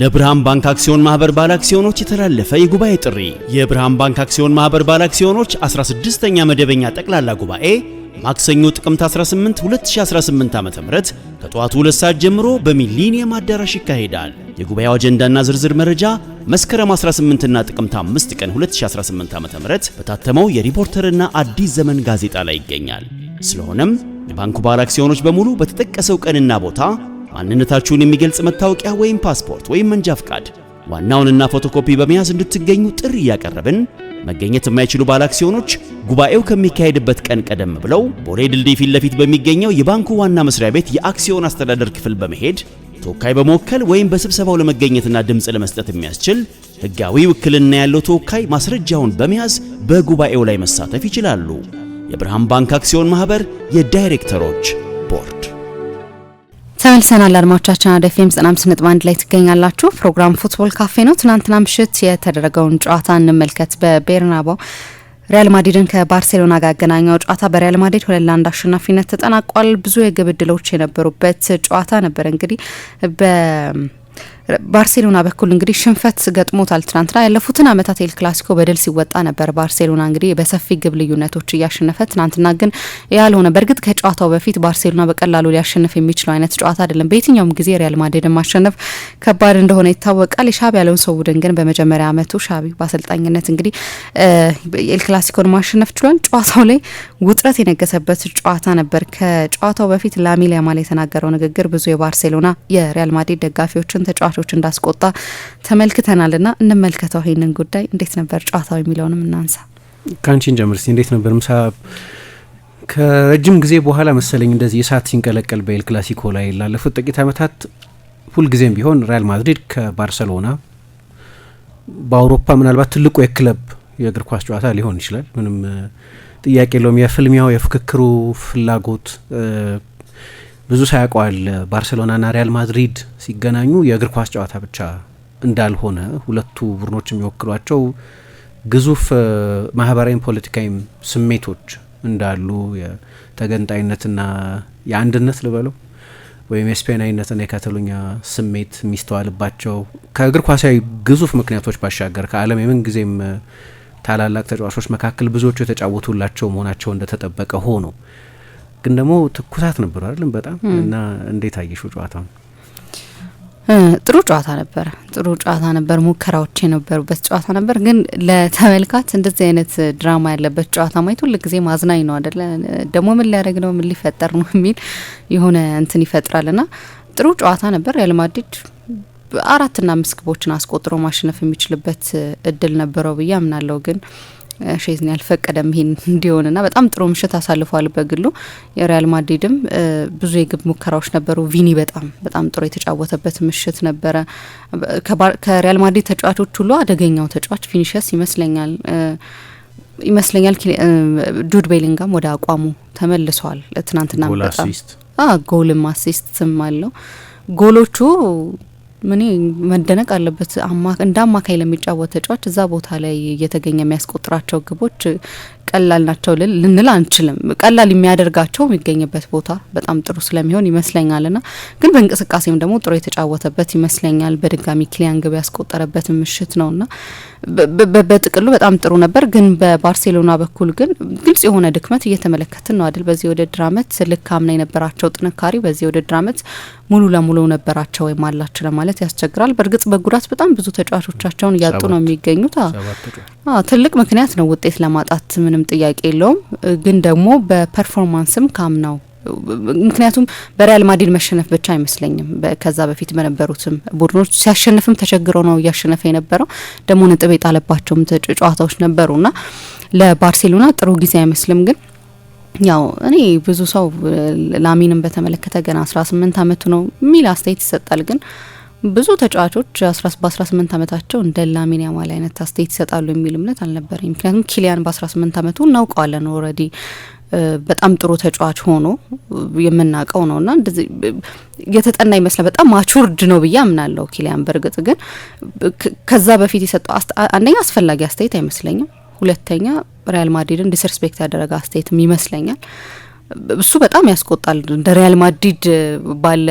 ለብርሃን ባንክ አክሲዮን ማህበር ባለ አክሲዮኖች የተላለፈ የጉባኤ ጥሪ። የብርሃን ባንክ አክሲዮን ማህበር ባለ አክሲዮኖች 16ኛ መደበኛ ጠቅላላ ጉባኤ ማክሰኞ ጥቅምት 18 2018 ዓ.ም ከጠዋቱ 2 ሰዓት ጀምሮ በሚሊኒየም አዳራሽ ይካሄዳል። የጉባኤው አጀንዳና ዝርዝር መረጃ መስከረም 18 እና ጥቅምት 5 ቀን 2018 ዓ.ም በታተመው የሪፖርተርና አዲስ ዘመን ጋዜጣ ላይ ይገኛል። ስለሆነም የባንኩ ባለ አክሲዮኖች በሙሉ በተጠቀሰው ቀንና ቦታ ማንነታችሁን የሚገልጽ መታወቂያ ወይም ፓስፖርት ወይም መንጃ ፍቃድ ዋናውንና ፎቶኮፒ በመያዝ እንድትገኙ ጥሪ ያቀረብን። መገኘት የማይችሉ ባለ አክሲዮኖች ጉባኤው ከሚካሄድበት ቀን ቀደም ብለው ቦሌ ድልድይ ፊት ለፊት በሚገኘው የባንኩ ዋና መስሪያ ቤት የአክሲዮን አስተዳደር ክፍል በመሄድ ተወካይ በመወከል ወይም በስብሰባው ለመገኘትና ድምጽ ለመስጠት የሚያስችል ሕጋዊ ውክልና ያለው ተወካይ ማስረጃውን በመያዝ በጉባኤው ላይ መሳተፍ ይችላሉ። የብርሃን ባንክ አክሲዮን ማህበር የዳይሬክተሮች ቦርድ። ተመልሰናል አድማጮቻችን። አደ ኤፍኤም 95.1 ላይ ትገኛላችሁ። ፕሮግራም ፉትቦል ካፌ ነው። ትናንትና ምሽት የተደረገውን ጨዋታ እንመልከት። በቤርናባው ሪያል ማድሪድን ከባርሴሎና ጋር ያገናኘው ጨዋታ በሪያል ማድሪድ 2-1 አሸናፊነት ተጠናቋል። ብዙ የግብ ዕድሎች የነበሩበት ጨዋታ ነበር። እንግዲህ ባርሴሎና በኩል እንግዲህ ሽንፈት ገጥሞታል። ትናንትና ያለፉትን አመታት ኤል ክላሲኮ በድል ሲወጣ ነበር ባርሴሎና እንግዲህ በሰፊ ግብ ልዩነቶች እያሸነፈ። ትናንትና ግን ያልሆነ። በእርግጥ ከጨዋታው በፊት ባርሴሎና በቀላሉ ሊያሸንፍ የሚችለው አይነት ጨዋታ አይደለም። በየትኛውም ጊዜ ሪያል ማድሪድን ማሸነፍ ከባድ እንደሆነ ይታወቃል። የሻቢ አሎንሶ ቡድን ግን በመጀመሪያ አመቱ ሻቢ በአሰልጣኝነት እንግዲህ ኤል ክላሲኮን ማሸነፍ ችሏል። ጨዋታው ላይ ውጥረት የነገሰበት ጨዋታ ነበር። ከጨዋታው በፊት ላሚን ያማል የተናገረው ንግግር ብዙ የባርሴሎና የሪያል ማድሪድ ደጋፊዎችን ተጫዋቾች እንዳስቆጣ ተመልክተናልና እንመልከተው። ይሄንን ጉዳይ እንዴት ነበር ጨዋታው የሚለውንም እናንሳ። ካንቺን ጀምር እስቲ። እንዴት ነበር ምሳ? ከረጅም ጊዜ በኋላ መሰለኝ እንደዚህ እሳት ሲንቀለቀል በኤል ክላሲኮ ላይ። ላለፉት ጥቂት አመታት ሁልጊዜም ቢሆን ሪያል ማድሪድ ከባርሰሎና በአውሮፓ ምናልባት ትልቁ የክለብ የእግር ኳስ ጨዋታ ሊሆን ይችላል። ምንም ጥያቄ የለውም። የፍልሚያው የፍክክሩ ፍላጎት ብዙ ሳያውቀዋል። ባርሴሎናና ሪያል ማድሪድ ሲገናኙ የእግር ኳስ ጨዋታ ብቻ እንዳልሆነ ሁለቱ ቡድኖች የሚወክሏቸው ግዙፍ ማህበራዊም ፖለቲካዊም ስሜቶች እንዳሉ የተገንጣይነትና የአንድነት ልበለው ወይም የስፔናዊነትና የካታሎኛ ስሜት የሚስተዋልባቸው ከእግር ኳሳዊ ግዙፍ ምክንያቶች ባሻገር ከዓለም የምንጊዜም ታላላቅ ተጫዋቾች መካከል ብዙዎቹ የተጫወቱላቸው መሆናቸው እንደተጠበቀ ሆኖ ግን ደግሞ ትኩሳት ነበር አይደል? በጣም እና እንዴት አየሽው ጨዋታው? ጥሩ ጨዋታ ነበር። ጥሩ ጨዋታ ነበር። ሙከራዎች የነበሩበት ጨዋታ ነበር። ግን ለተመልካች እንደዚህ አይነት ድራማ ያለበት ጨዋታ ማየት ሁሉ ጊዜ ማዝናኝ ነው አይደለ? ደግሞ ምን ሊያደርግ ነው ምን ሊፈጠር ነው የሚል የሆነ እንትን ይፈጥራልና ጥሩ ጨዋታ ነበር። ሪያል ማድሪድ 4 እና 5 ግቦችን አስቆጥሮ ማሸነፍ የሚችልበት እድል ነበረው ብዬ አምናለሁ። ግን ሼዝኒ አልፈቀደም ይሄን እንዲሆንና በጣም ጥሩ ምሽት አሳልፏል። በግሉ የሪያል ማድሪድም ብዙ የግብ ሙከራዎች ነበሩ። ቪኒ በጣም ጥሩ የተጫወተበት ምሽት ነበረ። ከሪያል ማድሪድ ተጫዋቾች ሁሉ አደገኛው ተጫዋች ቪኒሲየስ ይመስለኛል። ጁድ ቤሊንጋም ወደ አቋሙ ተመልሷል። ትናንትና በጣም ጎልም አሲስትም አለው። ጎሎቹ ምን መደነቅ አለበት። እንደ አማካይ ለሚጫወት ተጫዋች እዛ ቦታ ላይ እየተገኘ የሚያስቆጥራቸው ግቦች ቀላል ናቸው ልንል አንችልም። ቀላል የሚያደርጋቸው የሚገኝበት ቦታ በጣም ጥሩ ስለሚሆን ይመስለኛልና ግን በእንቅስቃሴም ደግሞ ጥሩ የተጫወተበት ይመስለኛል። በድጋሚ ክሊያን ግብ ያስቆጠረበት ምሽት ነውና በጥቅሉ በጣም ጥሩ ነበር። ግን በባርሴሎና በኩል ግን ግልጽ የሆነ ድክመት እየተመለከትን ነው አይደል? በዚህ ውድድር አመት ልክ አምና የነበራቸው ጥንካሬ በዚህ ውድድር አመት ሙሉ ለሙሉ ነበራቸው ወይም አላቸው ለማለት ያስቸግራል። በእርግጥ በጉዳት በጣም ብዙ ተጫዋቾቻቸውን እያጡ ነው የሚገኙት። ትልቅ ምክንያት ነው ውጤት ለማጣት ምንም ጥያቄ የለውም። ግን ደግሞ በፐርፎርማንስም ካምናው ምክንያቱም በሪያል ማድሪድ መሸነፍ ብቻ አይመስለኝም። ከዛ በፊት በነበሩትም ቡድኖች ሲያሸንፍም ተቸግሮ ነው እያሸነፈ የነበረው። ደግሞ ነጥብ የጣለባቸውም ጨዋታዎች ነበሩና ለባርሴሎና ጥሩ ጊዜ አይመስልም። ግን ያው እኔ ብዙ ሰው ላሚንን በተመለከተ ገና 18 አመቱ ነው የሚል አስተያየት ይሰጣል። ግን ብዙ ተጫዋቾች በ18 አመታቸው እንደ ላሚን ያማል አይነት አስተያየት ይሰጣሉ የሚል እምነት አልነበረኝ። ምክንያቱም ኪሊያን በ18 አመቱ እናውቀዋለን ኦልሬዲ በጣም ጥሩ ተጫዋች ሆኖ የምናውቀው ነውና እንደዚህ የተጠና ይመስላል። በጣም ማቹርድ ነው ብዬ አምናለሁ ኪሊያን። በእርግጥ ግን ከዛ በፊት የሰጠው አንደኛ አስፈላጊ አስተያየት አይመስለኝም። ሁለተኛ ሪያል ማድሪድን ዲስሪስፔክት ያደረገ አስተያየትም ይመስለኛል። እሱ በጣም ያስቆጣል። እንደ ሪያል ማድሪድ ባለ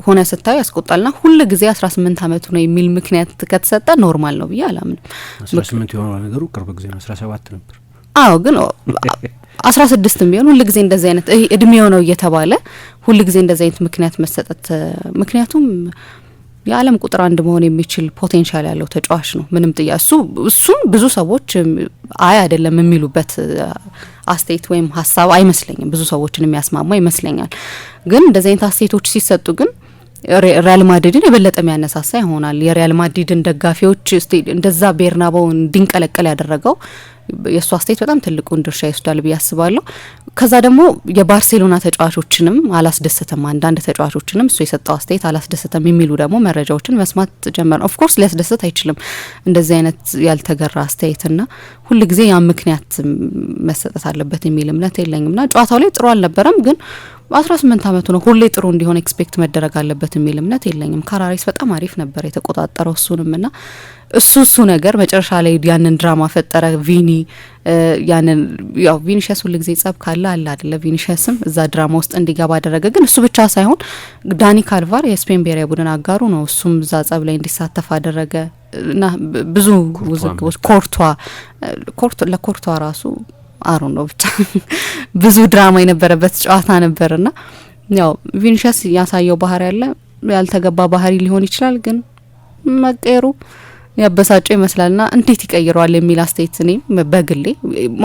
ሆነ ስታዩ ያስቆጣልና ሁሉ ጊዜ 18 አመቱ ነው የሚል ምክንያት ከተሰጠ ኖርማል ነው ብዬ አላምንም። 18 የሆነ ነገሩ ቅርብ ጊዜ ነው 17 ነበር። አዎ ግን 16 ቢሆን ሁሉ ጊዜ እንደዚህ አይነት እድሜው ነው እየተባለ ሁሉ ጊዜ እንደዚህ አይነት ምክንያት መሰጠት ምክንያቱም የዓለም ቁጥር 1 መሆን የሚችል ፖቴንሻል ያለው ተጫዋች ነው። ምንም ጥያ እሱም ብዙ ሰዎች አይደለም የሚሉበት አስተያየት ወይም ሀሳብ አይመስለኝም። ብዙ ሰዎችን የሚያስማማ ይመስለኛል። ግን እንደዚህ አይነት አስተያየቶች ሲሰጡ ግን ሪያል ማድሪድን የበለጠ የሚያነሳሳ ይሆናል። የሪያል ማድሪድን ደጋፊዎች እንደዛ ቤርናባው እንዲንቀለቀል ያደረገው የእሱ አስተያየት በጣም ትልቁን ድርሻ ይወስዳል ብዬ አስባለሁ። ከዛ ደግሞ የባርሴሎና ተጫዋቾችንም አላስደሰተም፣ አንዳንድ ተጫዋቾችንም እሱ የሰጠው አስተያየት አላስደሰተም የሚሉ ደግሞ መረጃዎችን መስማት ጀመርን። ኦፍ ኮርስ ሊያስደሰት አይችልም እንደዚህ አይነት ያልተገራ አስተያየትና ሁሉ ጊዜ ያ ምክንያት መሰጠት አለበት የሚል እምነት የለኝምና ጨዋታው ላይ ጥሩ አልነበረም ግን 18 አመቱ ነው ሁሌ ጥሩ እንዲሆን ኤክስፔክት መደረግ አለበት የሚል እምነት የለኝም። ካራሪስ በጣም አሪፍ ነበር የተቆጣጠረው እሱንምና እሱ ነገር መጨረሻ ላይ ያንን ድራማ ፈጠረ። ያንን ያው ቪኒሺየስ ሁሉ ጊዜ ጸብ ካለ አለ አይደለ ቪኒሺየስም እዛ ድራማ ውስጥ እንዲገባ አደረገ። ግን እሱ ብቻ ሳይሆን ዳኒ ካልቫር የስፔን ብሔራዊ ቡድን አጋሩ ነው፣ እሱም እዛ ጸብ ላይ እንዲሳተፍ አደረገ እና ብዙ ውዝግቦች ለኮርቷ ራሱ አሩ ነው ብቻ ብዙ ድራማ የነበረበት ጨዋታ ነበርና ያው ቪኒሺየስ ያሳየው ባህሪ ያለ ያልተገባ ባህሪ ሊሆን ይችላል ግን መቀየሩ ያበሳጨው ይመስላልና እንዴት ይቀይረዋል የሚል አስተያየት እኔ በግሌ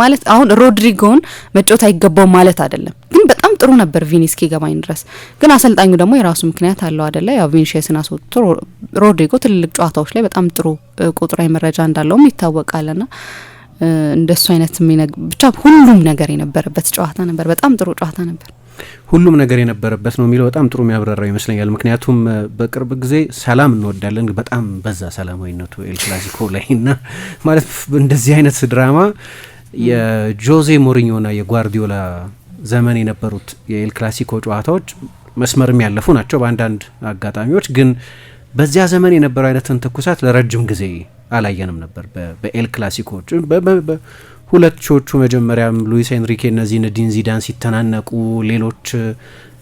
ማለት አሁን ሮድሪጎን መጫወት አይገባው ማለት አይደለም ግን በጣም ጥሩ ነበር ቪኒ እስኪገባኝ ድረስ። ግን አሰልጣኙ ደግሞ የራሱ ምክንያት አለው አይደለ ያው ቪኒሺየስን አስወጥቶ ሮድሪጎ ትልልቅ ጨዋታዎች ላይ በጣም ጥሩ ቁጥራዊ መረጃ እንዳለውም ይታወቃልና እንደሱ አይነት ብቻ ሁሉም ነገር የነበረበት ጨዋታ ነበር። በጣም ጥሩ ጨዋታ ነበር። ሁሉም ነገር የነበረበት ነው የሚለው በጣም ጥሩ የሚያብራራው ይመስለኛል። ምክንያቱም በቅርብ ጊዜ ሰላም እንወዳለን በጣም በዛ ሰላማዊነቱ ኤል ክላሲኮ ላይና ማለት እንደዚህ አይነት ድራማ የጆዜ ሞሪኞና የጓርዲዮላ ዘመን የነበሩት የኤል ክላሲኮ ጨዋታዎች መስመርም ያለፉ ናቸው በአንዳንድ አጋጣሚዎች። ግን በዚያ ዘመን የነበረው አይነትን ትኩሳት ለረጅም ጊዜ አላየንም ነበር በኤል ክላሲኮች። ሁለት ሾቹ መጀመሪያም ሉዊስ ኤንሪኬ እነዚህ ዲን ዚዳን ሲተናነቁ ሌሎች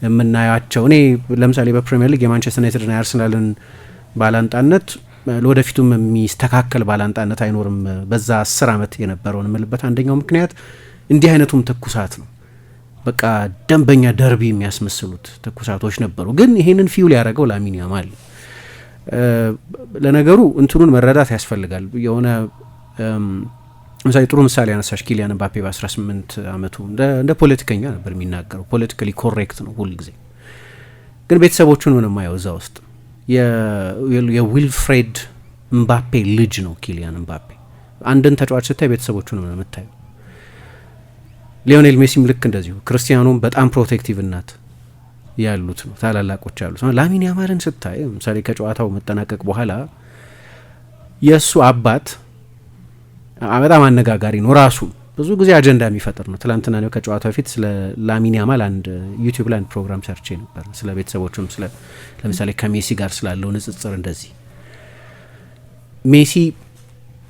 የምናያቸው እኔ ለምሳሌ በፕሪሚየር ሊግ የማንቸስተር ዩናይትድና የአርሰናልን ባላንጣነት ለወደፊቱም የሚስተካከል ባላንጣነት አይኖርም በዛ 10 አመት የነበረውን ምልበት አንደኛው ምክንያት እንዲህ አይነቱም ትኩሳት ነው። በቃ ደንበኛ ደርቢ የሚያስመስሉት ትኩሳቶች ነበሩ። ግን ይሄንን ፊውል ያደረገው ላሚን ያማል ለነገሩ እንትኑን መረዳት ያስፈልጋል። የሆነ ምሳሌ ጥሩ ምሳሌ ያነሳሽ ኪሊያን ምባፔ በ18 አመቱ እንደ ፖለቲከኛ ነበር የሚናገረው። ፖለቲካሊ ኮሬክት ነው ሁሉ ጊዜ። ግን ቤተሰቦቹን ምንም ማየው እዛ ውስጥ የዊልፍሬድ ምባፔ ልጅ ነው ኪሊያን ምባፔ። አንድን ተጫዋች ስታይ ቤተሰቦቹን ነው የምታየው። ሊዮኔል ሜሲም ልክ እንደዚሁ። ክርስቲያኖም በጣም ፕሮቴክቲቭ እናት ያሉት ነው ታላላቆች ያሉት ነው። ላሚን ያማልን ስታይ ምሳሌ ከጨዋታው መጠናቀቅ በኋላ የእሱ አባት በጣም አነጋጋሪ ነው። ራሱ ብዙ ጊዜ አጀንዳ የሚፈጥር ነው። ትላንትና ነው ከጨዋታው በፊት ስለ ላሚን ያማል አንድ ዩቲዩብ ላይ ፕሮግራም ሰርቼ ነበር ስለ ቤተሰቦቹም ለምሳሌ ከሜሲ ጋር ስላለው ንጽጽር እንደዚህ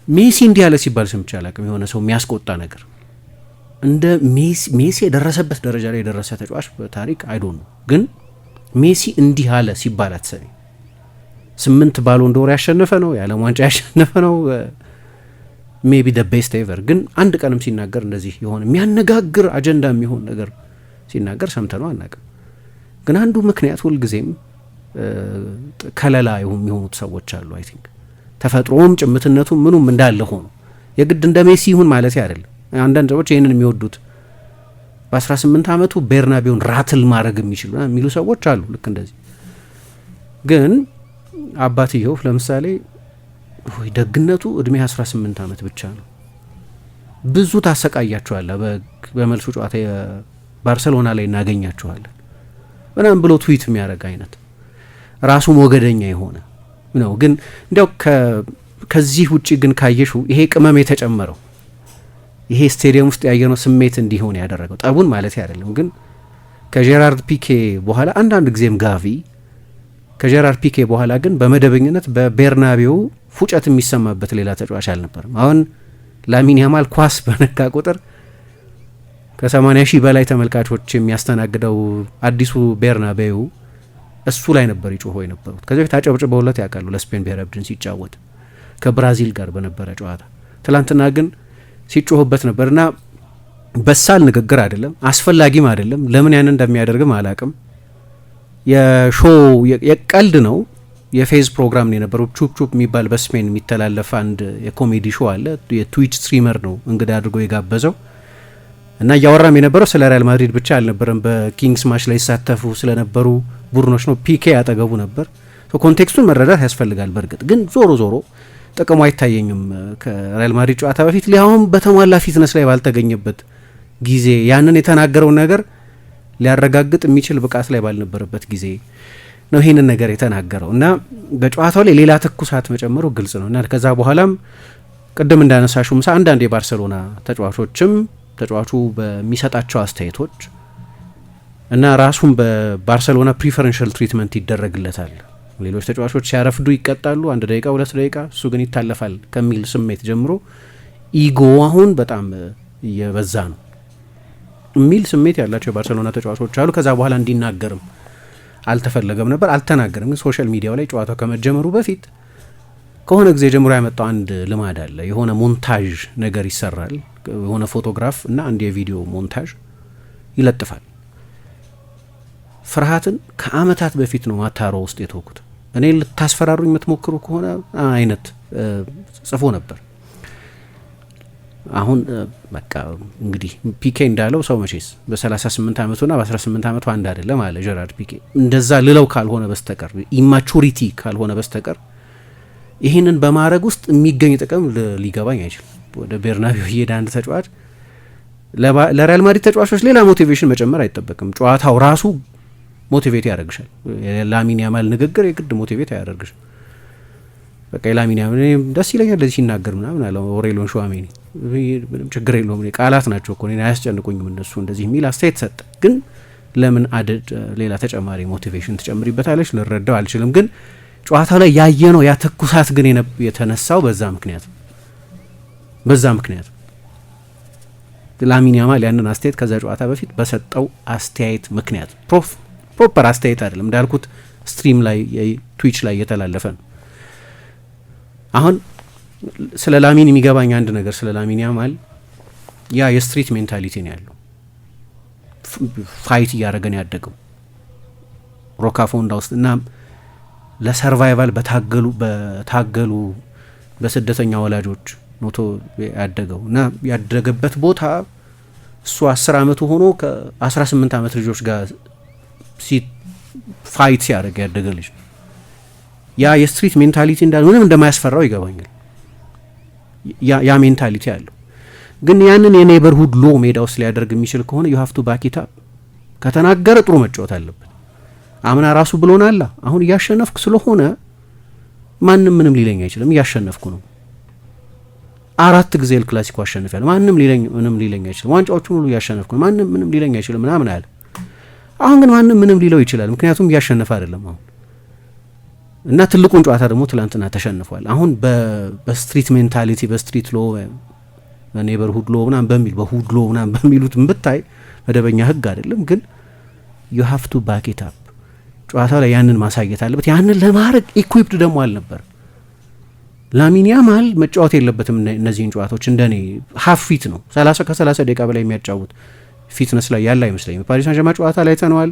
ሜሲ እንዲህ ያለ ሲባል ሰምቼ አላውቅም። የሆነ ሰው የሚያስቆጣ ነገር እንደ ሜሲ የደረሰበት ደረጃ ላይ የደረሰ ተጫዋች በታሪክ አይዶን ነው። ግን ሜሲ እንዲህ አለ ሲባል አትሰሚ። 8 ባሎን ዶር ያሸነፈ ነው፣ የዓለም ዋንጫ ያሸነፈ ነው፣ ሜቢ ደ ቤስት ኤቨር። ግን አንድ ቀንም ሲናገር እንደዚህ የሆነ የሚያነጋግር አጀንዳ የሚሆን ነገር ሲናገር ሰምተነው አናውቅም። ግን አንዱ ምክንያት ሁልጊዜም ከለላ የሚሆኑት ሰዎች አሉ። አይ ቲንክ ተፈጥሮም ጭምትነቱም ምኑም እንዳለ ሆኖ የግድ እንደ ሜሲ ይሁን ማለት አይደለም። አንዳንድ ሰዎች ይህንን የሚወዱት በ18 አመቱ ቤርናቤውን ራትል ማድረግ የሚሉ ሰዎች አሉ። ልክ እንደዚህ ግን አባትየው ለምሳሌ ወይ ደግነቱ እድሜ 18 አመት ብቻ ነው፣ ብዙ ታሰቃያቸዋለህ፣ በመልሱ ጨዋታ ባርሴሎና ላይ እናገኛቸዋለን ምናምን ብሎ ትዊት የሚያደርግ አይነት ራሱ ሞገደኛ የሆነ ነው። ግን እንዲያው ከዚህ ውጪ ግን ካየሹ ይሄ ቅመም የተጨመረው ይሄ ስቴዲየም ውስጥ ያየነው ስሜት እንዲሆን ያደረገው ጠቡን ማለት አይደለም። ግን ከጄራርድ ፒኬ በኋላ አንዳንድ ጊዜም ጋቪ ከጄራርድ ፒኬ በኋላ ግን በመደበኝነት በቤርናቤው ፉጨት የሚሰማበት ሌላ ተጫዋች አልነበርም። አሁን ላሚን ያማል ኳስ በነካ ቁጥር ከ80,000 በላይ ተመልካቾች የሚያስተናግደው አዲሱ ቤርናቤው እሱ ላይ ነበር ይጮሆ የነበሩት። ከዚህ በፊት አጨብጭበውለት ያውቃሉ ለስፔን ብሔራዊ ቡድን ሲጫወት ከብራዚል ጋር በነበረ ጨዋታ። ትላንትና ግን ሲጮህበት ነበርና በሳል ንግግር አይደለም፣ አስፈላጊም አይደለም። ለምን ያን እንደሚያደርግም አላቅም። የሾው የቀልድ ነው፣ የፌዝ ፕሮግራም ነው የነበረው። ቹፕ ቹፕ የሚባል በስፔን የሚተላለፍ አንድ የኮሜዲ ሾው አለ። የትዊች ስትሪመር ነው እንግዳ አድርጎ የጋበዘው እና እያወራም የነበረው ስለ ሪያል ማድሪድ ብቻ አልነበረም። በኪንግስ ማች ላይ ይሳተፉ ስለነበሩ ቡድኖች ነው። ፒኬ ያጠገቡ ነበር። ኮንቴክስቱን መረዳት ያስፈልጋል። በእርግጥ ግን ዞሮ ዞሮ ጥቅሙ አይታየኝም። ከሪያል ማድሪድ ጨዋታ በፊት ሊያውም በተሟላ ፊትነስ ላይ ባልተገኘበት ጊዜ ያንን የተናገረውን ነገር ሊያረጋግጥ የሚችል ብቃት ላይ ባልነበረበት ጊዜ ነው ይህንን ነገር የተናገረው እና በጨዋታው ላይ ሌላ ትኩሳት መጨመሩ ግልጽ ነው እና ከዛ በኋላም ቅድም እንዳነሳሹ ምሳ አንዳንድ የባርሰሎና ተጫዋቾችም ተጫዋቹ በሚሰጣቸው አስተያየቶች እና ራሱም በባርሰሎና ፕሪፈረንሻል ትሪትመንት ይደረግለታል። ሌሎች ተጫዋቾች ሲያረፍዱ ይቀጣሉ፣ 1 ደቂቃ 2 ደቂቃ፣ እሱ ግን ይታለፋል ከሚል ስሜት ጀምሮ ኢጎ አሁን በጣም እየበዛ ነው የሚል ስሜት ያላቸው የባርሰሎና ተጫዋቾች አሉ። ከዛ በኋላ እንዲናገርም አልተፈለገም ነበር፣ አልተናገርም። ግን ሶሻል ሚዲያው ላይ ጨዋታው ከመጀመሩ በፊት ከሆነ ጊዜ ጀምሮ ያመጣው አንድ ልማድ አለ። የሆነ ሞንታዥ ነገር ይሰራል፣ የሆነ ፎቶግራፍ እና አንድ የቪዲዮ ሞንታዥ ይለጥፋል። ፍርሃትን ከአመታት በፊት ነው ማታሮ ውስጥ የተወኩት። እኔ ልታስፈራሩኝ የምትሞክሩ ከሆነ አይነት ጽፎ ነበር። አሁን በቃ እንግዲህ ፒኬ እንዳለው ሰው መቼስ በ38 ዓመቱና በ18 ዓመቱ አንድ አይደለም አለ ጀራርድ ፒኬ። እንደዛ ልለው ካልሆነ በስተቀር ኢማቹሪቲ ካልሆነ በስተቀር ይህንን በማድረግ ውስጥ የሚገኝ ጥቅም ሊገባኝ አይችልም። ወደ ቤርናቤው እየሄደ አንድ ተጫዋች ለሪያል ማድሪድ ተጫዋቾች ሌላ ሞቲቬሽን መጨመር አይጠበቅም። ጨዋታው ራሱ ሞቲቬት ያደርግሻል። የላሚን ያማል ንግግር የግድ ሞቲቬት ያደርግሻል። በቃ የላሚን ያማል ደስ ይለኛል ለዚህ ሲናገር ምናምን አለ ኦሬሊዮን ሹዋሜኒ። ምንም ችግር የለውም ቃላት ናቸው እኮ እኔን አያስጨንቁኝም እነሱ እንደዚህ የሚል አስተያየት ሰጠ። ግን ለምን አደድ ሌላ ተጨማሪ ሞቲቬሽን ትጨምሪበታለች ልረዳው አልችልም። ግን ጨዋታው ላይ ያየነው ያ ትኩሳት ግን የተነሳው በዛ ምክንያት ላሚን ያማል ያንን አስተያየት ከዛ ጨዋታ በፊት በሰጠው አስተያየት ምክንያት ፕሮፐር አስተያየት አይደለም እንዳልኩት ስትሪም ላይ ትዊች ላይ እየተላለፈ ነው። አሁን ስለ ላሚን የሚገባኝ አንድ ነገር ስለ ላሚን ያማል ያ የስትሪት ሜንታሊቲ ነው ያለው። ፋይት እያደረገን ያደገው ሮካፎንዳ ውስጥ እና ለሰርቫይቫል በታገሉ በስደተኛ ወላጆች ኖቶ ያደገው እና ያደገበት ቦታ እሱ 10 ዓመቱ ሆኖ ከ18 ዓመት ልጆች ጋር ፋይት ሲያደርግ ያደገ ልጅ ነው። ያ የስትሪት ሜንታሊቲ እንዳለ ምንም እንደማያስፈራው ይገባኛል። ያ ሜንታሊቲ አለው። ግን ያንን የኔበርሁድ ሎ ሜዳ ውስጥ ሊያደርግ የሚችል ከሆነ ዩ ሃቭ ቱ ባክ ኢት አፕ። ከተናገረ ጥሩ መጫወት አለበት። አምና ራሱ ብሎናል። አሁን እያሸነፍኩ ስለሆነ ማንም ምንም ሊለኝ አይችልም፣ እያሸነፍኩ ነው። 4 ጊዜ ኤል ክላሲኮ አሸንፊያለሁ፣ ማንም ምንም ሊለኝ አይችልም። ዋንጫዎቹን ሁሉ እያሸነፍኩ ነው፣ ማንም ምንም ሊለኝ አይችልም ምናምን አለ። አሁን ግን ማንም ምንም ሊለው ይችላል፣ ምክንያቱም እያሸነፈ አይደለም አሁን እና ትልቁን ጨዋታ ደግሞ ትላንትና ተሸንፏል። አሁን በስትሪት ሜንታሊቲ በስትሪት ሎ በኔበርሁድ ሎ ምናምን በሚል በሁድ ሎ ምናምን በሚሉት ብታይ መደበኛ ህግ አይደለም፣ ግን ዩ ሃቭ ቱ ባክ ኢት አፕ። ጨዋታው ላይ ያንን ማሳየት አለበት። ያንን ለማድረግ ኢኩዊፕድ ደግሞ አልነበር። ላሚን ያማል መጫወት የለበትም እነዚህን ጨዋታዎች። እንደኔ ሀፍ ፊት ነው 30 ደቂቃ በላይ የሚያጫውት ፊትነስ ላይ ያለ አይመስለኝም። ፓሪስ ሳን ዠርማን ጨዋታ ላይ ተነዋል፣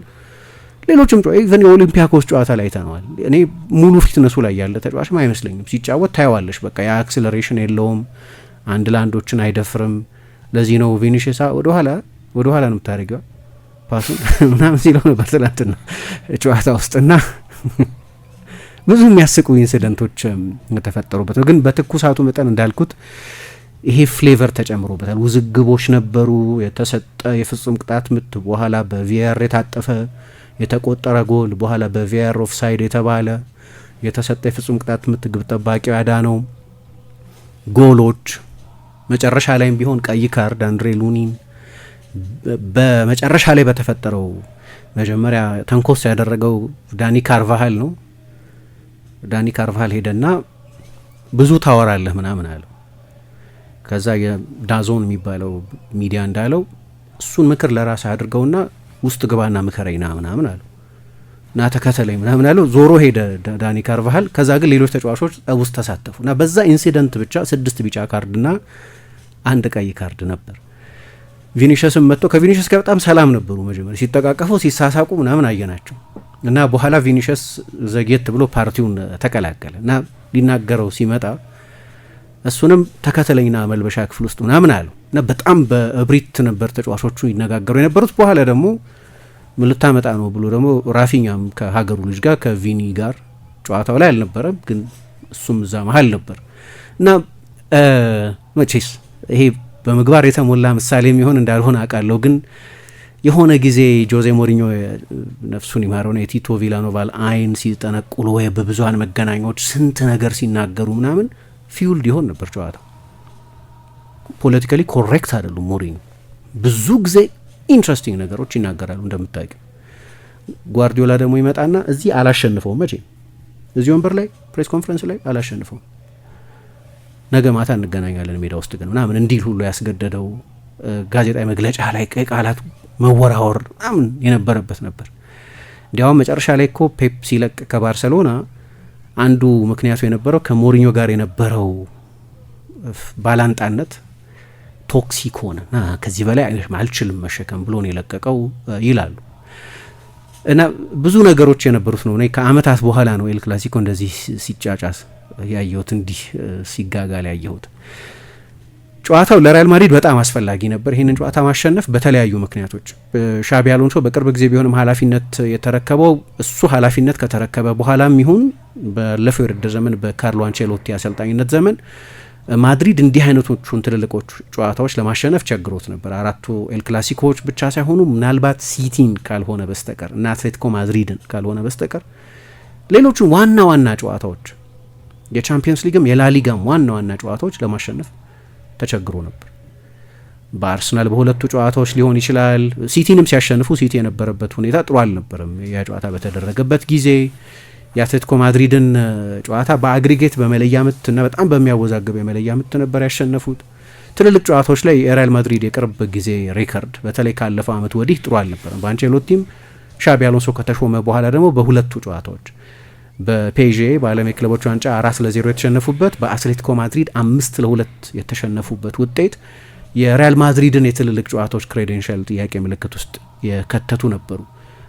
ሌሎችም ኢቨን የኦሊምፒያኮስ ጨዋታ ላይ ተነዋል። እኔ ሙሉ ፊትነሱ ላይ ያለ ተጫዋችም አይመስለኝም። ሲጫወት ታየዋለሽ፣ በቃ የአክስለሬሽን የለውም፣ አንድ ለአንዶችን አይደፍርም። ለዚህ ነው ቪኒሽስ ወደ ኋላ ነው የምታደርገው ፓሱን ምናምን ሲለው ነበር ትላንትና ጨዋታ ውስጥ እና ብዙ የሚያስቁ ኢንሲደንቶች የተፈጠሩበት ነው። ግን በትኩሳቱ መጠን እንዳልኩት ይሄ ፍሌቨር ተጨምሮበታል። ውዝግቦች ነበሩ። የተሰጠ የፍጹም ቅጣት ምት በኋላ በቪአር የታጠፈ የተቆጠረ ጎል በኋላ በቪአር ኦፍሳይድ የተባለ የተሰጠ የፍጹም ቅጣት ምት ግብ ጠባቂው ያዳነው ጎሎች መጨረሻ ላይም ቢሆን ቀይ ካርድ አንድሬ ሉኒን በመጨረሻ ላይ በተፈጠረው መጀመሪያ ተንኮስ ያደረገው ዳኒ ካርቫሃል ነው። ዳኒ ካርቫሃል ሄደና ብዙ ታወራለህ ምናምን አለው። ከዛ የዳዞን የሚባለው ሚዲያ እንዳለው እሱን ምክር ለራስ አድርገውና ውስጥ ግባና ምከረኝና ምናምን አለው እና ተከተለኝ ምናምን አለው። ዞሮ ሄደ ዳኒ ካርቫሃል። ከዛ ግን ሌሎች ተጫዋቾች ውስጥ ተሳተፉ እና በዛ ኢንሲደንት ብቻ 6 ቢጫ ካርድና 1 ቀይ ካርድ ነበር። ቪኒሽስም መጥቶ ከቪኒሽስ ጋር በጣም ሰላም ነበሩ። መጀመሪያ ሲጠቃቀፉ ሲሳሳቁ ምናምን አየናቸው እና በኋላ ቪኒሽስ ዘግየት ብሎ ፓርቲውን ተቀላቀለ እና ሊናገረው ሲመጣ እሱንም ተከተለኝና መልበሻ ክፍል ውስጥ ምናምን አለው እና በጣም በእብሪት ነበር ተጫዋቾቹ ይነጋገሩ የነበሩት። በኋላ ደግሞ ምን ልታመጣ ነው ብሎ ደግሞ ራፊኛም ከሀገሩ ልጅ ጋር ከቪኒ ጋር ጨዋታው ላይ አልነበረም፣ ግን እሱም እዛ መሀል ነበር እና መቼስ ይሄ በምግባር የተሞላ ምሳሌ የሚሆን እንዳልሆነ አውቃለሁ፣ ግን የሆነ ጊዜ ጆዜ ሞሪኞ ነፍሱን ይማረውና የቲቶ ቪላኖቫል አይን ሲጠነቁሉ ወይ በብዙሀን መገናኛዎች ስንት ነገር ሲናገሩ ምናምን ፊውልድ ይሆን ነበር ጨዋታው። ፖለቲካሊ ኮሬክት አይደሉም ሞሪኞ፣ ብዙ ጊዜ ኢንትረስቲንግ ነገሮች ይናገራሉ እንደምታውቂው። ጓርዲዮላ ደግሞ ይመጣና እዚህ አላሸንፈውም፣ መቼ እዚህ ወንበር ላይ ፕሬስ ኮንፈረንስ ላይ አላሸንፈውም፣ ነገ ማታ እንገናኛለን ሜዳ ውስጥ ግን ምናምን እንዲል ሁሉ ያስገደደው ጋዜጣዊ መግለጫ ላይ ቀይ ቃላት መወራወር ምናምን የነበረበት ነበር። እንዲያውም መጨረሻ ላይ እኮ ፔፕ ሲለቅ ከባርሰሎና አንዱ ምክንያቱ የነበረው ከሞሪኞ ጋር የነበረው ባላንጣነት ቶክሲክ ሆነ እና ከዚህ በላይ አልችልም መሸከም ብሎ ነው የለቀቀው ይላሉ። እና ብዙ ነገሮች የነበሩት ነው። ከአመታት በኋላ ነው ኤል ክላሲኮ እንደዚህ ሲጫጫስ ያየሁት፣ እንዲህ ሲጋጋል ያየሁት። ጨዋታው ለሪያል ማድሪድ በጣም አስፈላጊ ነበር ይህንን ጨዋታ ማሸነፍ በተለያዩ ምክንያቶች። ሻቢ አሎንሶ በቅርብ ጊዜ ቢሆንም ኃላፊነት የተረከበው እሱ ኃላፊነት ከተረከበ በኋላም ይሁን ባለፈው የውድድር ዘመን በካርሎ አንቼሎቲ አሰልጣኝነት ዘመን ማድሪድ እንዲህ አይነቶቹን ትልልቆች ጨዋታዎች ለማሸነፍ ቸግሮት ነበር። 4ቱ ኤል ክላሲኮዎች ብቻ ሳይሆኑ ምናልባት ሲቲን ካልሆነ በስተቀር እና አትሌቲኮ ማድሪድን ካልሆነ በስተቀር ሌሎቹን ዋና ዋና ጨዋታዎች የቻምፒየንስ ሊግም የላሊጋም ዋና ዋና ጨዋታዎች ለማሸነፍ ተቸግሮ ነበር። በአርሰናል በሁለቱ ጨዋታዎች ሊሆን ይችላል። ሲቲንም ሲያሸንፉ ሲቲ የነበረበት ሁኔታ ጥሩ አልነበረም። ያ ጨዋታ በተደረገበት ጊዜ የአትሌቲኮ ማድሪድን ጨዋታ በአግሪጌት በመለያ ምት እና በጣም በሚያወዛግብ የመለያ ምት ነበር ያሸነፉት። ትልልቅ ጨዋታዎች ላይ የሪያል ማድሪድ የቅርብ ጊዜ ሬከርድ በተለይ ካለፈው አመት ወዲህ ጥሩ አልነበረም። በአንቼሎቲም ሻቢ አሎንሶ ከተሾመ በኋላ ደግሞ በሁለቱ ጨዋታዎች በፔዤ በዓለም የክለቦች ዋንጫ 4-0 የተሸነፉበት፣ በአትሌቲኮ ማድሪድ 5-2 የተሸነፉበት ውጤት የሪያል ማድሪድን የትልልቅ ጨዋታዎች ክሬዴንሻል ጥያቄ ምልክት ውስጥ የከተቱ ነበሩ።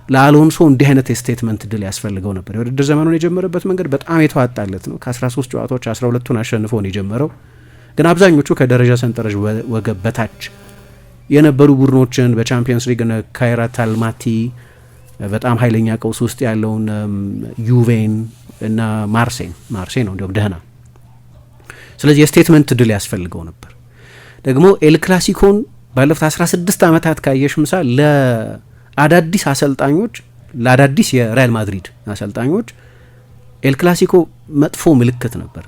ለአሎንሶ እንዲህ አይነት የስቴትመንት ድል ያስፈልገው ነበር። የውድድር ዘመኑን የጀመረበት መንገድ በጣም የተዋጣለት ነው። ከ13 ጨዋታዎች 12ቱን አሸንፎ ነው የጀመረው። ግን አብዛኞቹ ከደረጃ ሰንጠረዥ ወገብ በታች የነበሩ ቡድኖችን በቻምፒየንስ ሊግ ካይራት አልማቲ በጣም ኃይለኛ ቀውስ ውስጥ ያለውን ዩቬን እና ማርሴይ ነው እንዲሁም ደህና። ስለዚህ የስቴትመንት ድል ያስፈልገው ነበር። ደግሞ ኤል ክላሲኮን ባለፉት 16 ዓመታት ካየሽ ምሳ ለአዳዲስ አሰልጣኞች ለአዳዲስ የሪያል ማድሪድ አሰልጣኞች ኤል ክላሲኮ መጥፎ ምልክት ነበር።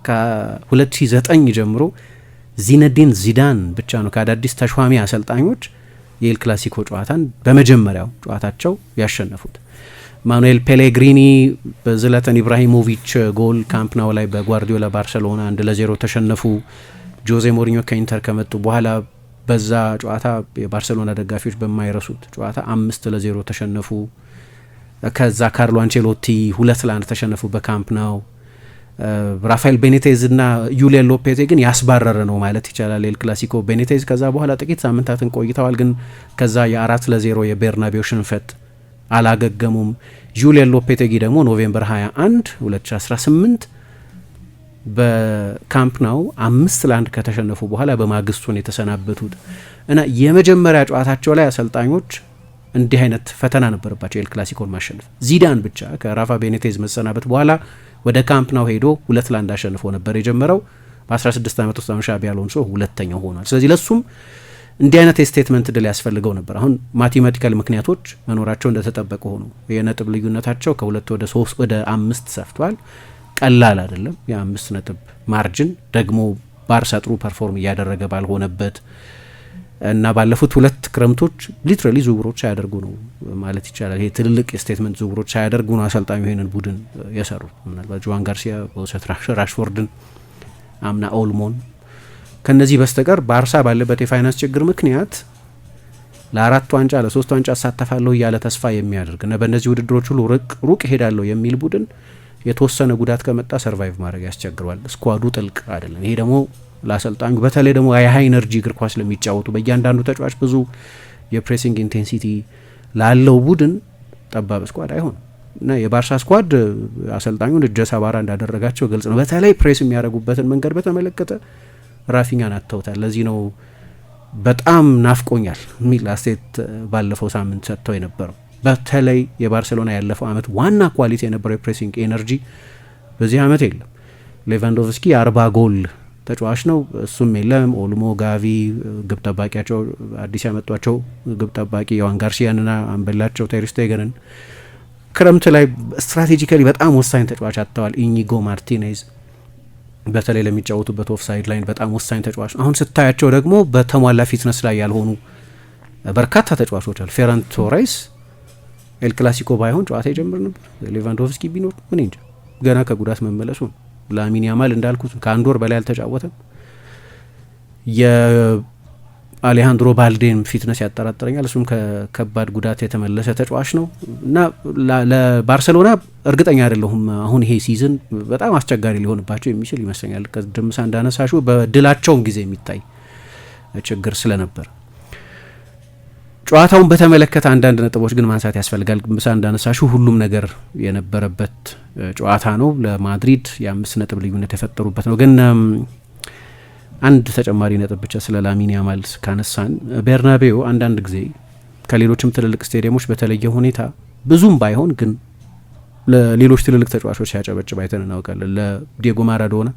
ከ2009 ጀምሮ ዚነዲን ዚዳን ብቻ ነው ከአዳዲስ ተሿሚ አሰልጣኞች የኤል ክላሲኮ ጨዋታን በመጀመሪያው ጨዋታቸው ያሸነፉት። ማኑኤል ፔሌግሪኒ በዝለተን ኢብራሂሞቪች ጎል ካምፕ ናው ላይ በጓርዲዮላ ባርሰሎና 1-0 ተሸነፉ። ጆዜ ሞሪኞ ከኢንተር ከመጡ በኋላ በዛ ጨዋታ የባርሰሎና ደጋፊዎች በማይረሱት ጨዋታ 5-0 ተሸነፉ። ከዛ ካርሎ አንቼሎቲ 2-1 ተሸነፉ በካምፕ ናው። ራፋኤል ቤኔቴዝ እና ዩሊያን ሎፔቴ ግን ያስባረረ ነው ማለት ይቻላል ኤል ክላሲኮ። ቤኔቴዝ ከዛ በኋላ ጥቂት ሳምንታትን ቆይተዋል፣ ግን ከዛ የ4-0 የቤርናቤው ሽንፈት አላገገሙም። ዩሊያን ሎፔቴጊ ደግሞ ኖቬምበር 21 2018 በካምፕ ናው 5-1 ከተሸነፉ በኋላ በማግስቱን የተሰናበቱት እና የመጀመሪያ ጨዋታቸው ላይ አሰልጣኞች እንዲህ አይነት ፈተና ነበረባቸው ኤል ክላሲኮን ማሸነፍ። ዚዳን ብቻ ከራፋ ቤኔቴዝ መሰናበት በኋላ ወደ ካምፕ ናው ሄዶ 2-1 አሸንፎ ነበር የጀመረው። በ16 ዓመት ውስጥ ሻቢ አሎንሶ ሁለተኛው ሆኗል። ስለዚህ ለሱም እንዲህ አይነት የስቴትመንት ድል ያስፈልገው ነበር። አሁን ማቴማቲካል ምክንያቶች መኖራቸው እንደተጠበቀ ሆኖ የነጥብ ልዩነታቸው ከ2 ወደ 3 ወደ 5 ሰፍቷል። ቀላል አይደለም የ5 ነጥብ ማርጅን ደግሞ ባርሳ ጥሩ ፐርፎርም እያደረገ ባልሆነበት እና ባለፉት 2 ክረምቶች ሊትራሊ ዝውውሮች ሳያደርጉ ነው ማለት ይቻላል። ይሄ ትልልቅ የስቴትመንት ዝውውሮች ሳያደርጉ ነው አሰልጣኙ ይሄንን ቡድን የሰሩት። ምናልባት ጆዋን ጋርሲያ በውሰት ራሽፎርድን አምና ኦልሞን ከነዚህ በስተቀር ባርሳ ባለበት የፋይናንስ ችግር ምክንያት ለ4 ዋንጫ ለ3 ዋንጫ አሳተፋለሁ እያለ ተስፋ የሚያደርግ እና በእነዚህ ውድድሮች ሁሉ ሩቅ ሄዳለሁ የሚል ቡድን የተወሰነ ጉዳት ከመጣ ሰርቫይቭ ማድረግ ያስቸግረዋል። ስኳዱ ጥልቅ አይደለም። ይሄ ደግሞ ለአሰልጣኙ በተለይ ደግሞ የሃይ ኤነርጂ እግር ኳስ ለሚጫወቱ በእያንዳንዱ ተጫዋች ብዙ የፕሬሲንግ ኢንቴንሲቲ ላለው ቡድን ጠባብ ስኳድ አይሆንም እና የባርሳ ስኳድ አሰልጣኙን እጀ ሰባራ እንዳደረጋቸው ግልጽ ነው። በተለይ ፕሬስ የሚያደርጉበትን መንገድ በተመለከተ ራፊኛን አጥተውታል። ለዚህ ነው በጣም ናፍቆኛል የሚል አስተያየት ባለፈው ሳምንት ሰጥተው የነበረው። በተለይ የባርሴሎና ያለፈው አመት ዋና ኳሊቲ የነበረው የፕሬሲንግ ኤነርጂ በዚህ አመት የለም። ሌቫንዶቭስኪ 40 ጎል ተጫዋች ነው፣ እሱም የለም። ኦልሞ፣ ጋቪ፣ ግብ ጠባቂያቸው አዲስ ያመጧቸው ግብ ጠባቂ ዮዋን ጋርሲያንና አንበላቸው ቴር ስቴገንን ክረምት ላይ ስትራቴጂካሊ በጣም ወሳኝ ተጫዋች አጥተዋል። ኢኒጎ ማርቲኔዝ በተለይ ለሚጫወቱበት ኦፍሳይድ ላይን በጣም ወሳኝ ተጫዋች ነው። አሁን ስታያቸው ደግሞ በተሟላ ፊትነስ ላይ ያልሆኑ በርካታ ተጫዋቾች አሉ። ፌራን ቶሬስ ኤል ክላሲኮ ባይሆን ጨዋታ ይጀምር ነበር። ሌቫንዶቭስኪ ቢኖር ምን እንጃ ገና ከጉዳት መመለሱ ነው። ላሚን ያማል እንዳልኩት ከአንድ ወር በላይ አልተጫወተም። የአሌሃንድሮ ባልዴን ፊትነስ ያጠራጥረኛል። እሱም ከከባድ ጉዳት የተመለሰ ተጫዋች ነው እና ለባርሴሎና እርግጠኛ አይደለሁም። አሁን ይሄ ሲዝን በጣም አስቸጋሪ ሊሆንባቸው የሚችል ይመስለኛል። ቅድም እንዳነሳሹ በድላቸውም ጊዜ የሚታይ ችግር ስለነበር ጨዋታውን በተመለከተ አንዳንድ ነጥቦች ግን ማንሳት ያስፈልጋል። ምሳ እንዳነሳሹ ሁሉም ነገር የነበረበት ጨዋታ ነው። ለማድሪድ የ5 ነጥብ ልዩነት የፈጠሩበት ነው። ግን አንድ ተጨማሪ ነጥብ ብቻ ስለ ላሚን ያማል ካነሳን ቤርናቤው አንዳንድ ጊዜ ከሌሎችም ትልልቅ ስቴዲየሞች በተለየ ሁኔታ ብዙም ባይሆን ግን ለሌሎች ትልልቅ ተጫዋቾች ሲያጨበጭብ አይተን እናውቃለን። ለዲየጎ ማራዶና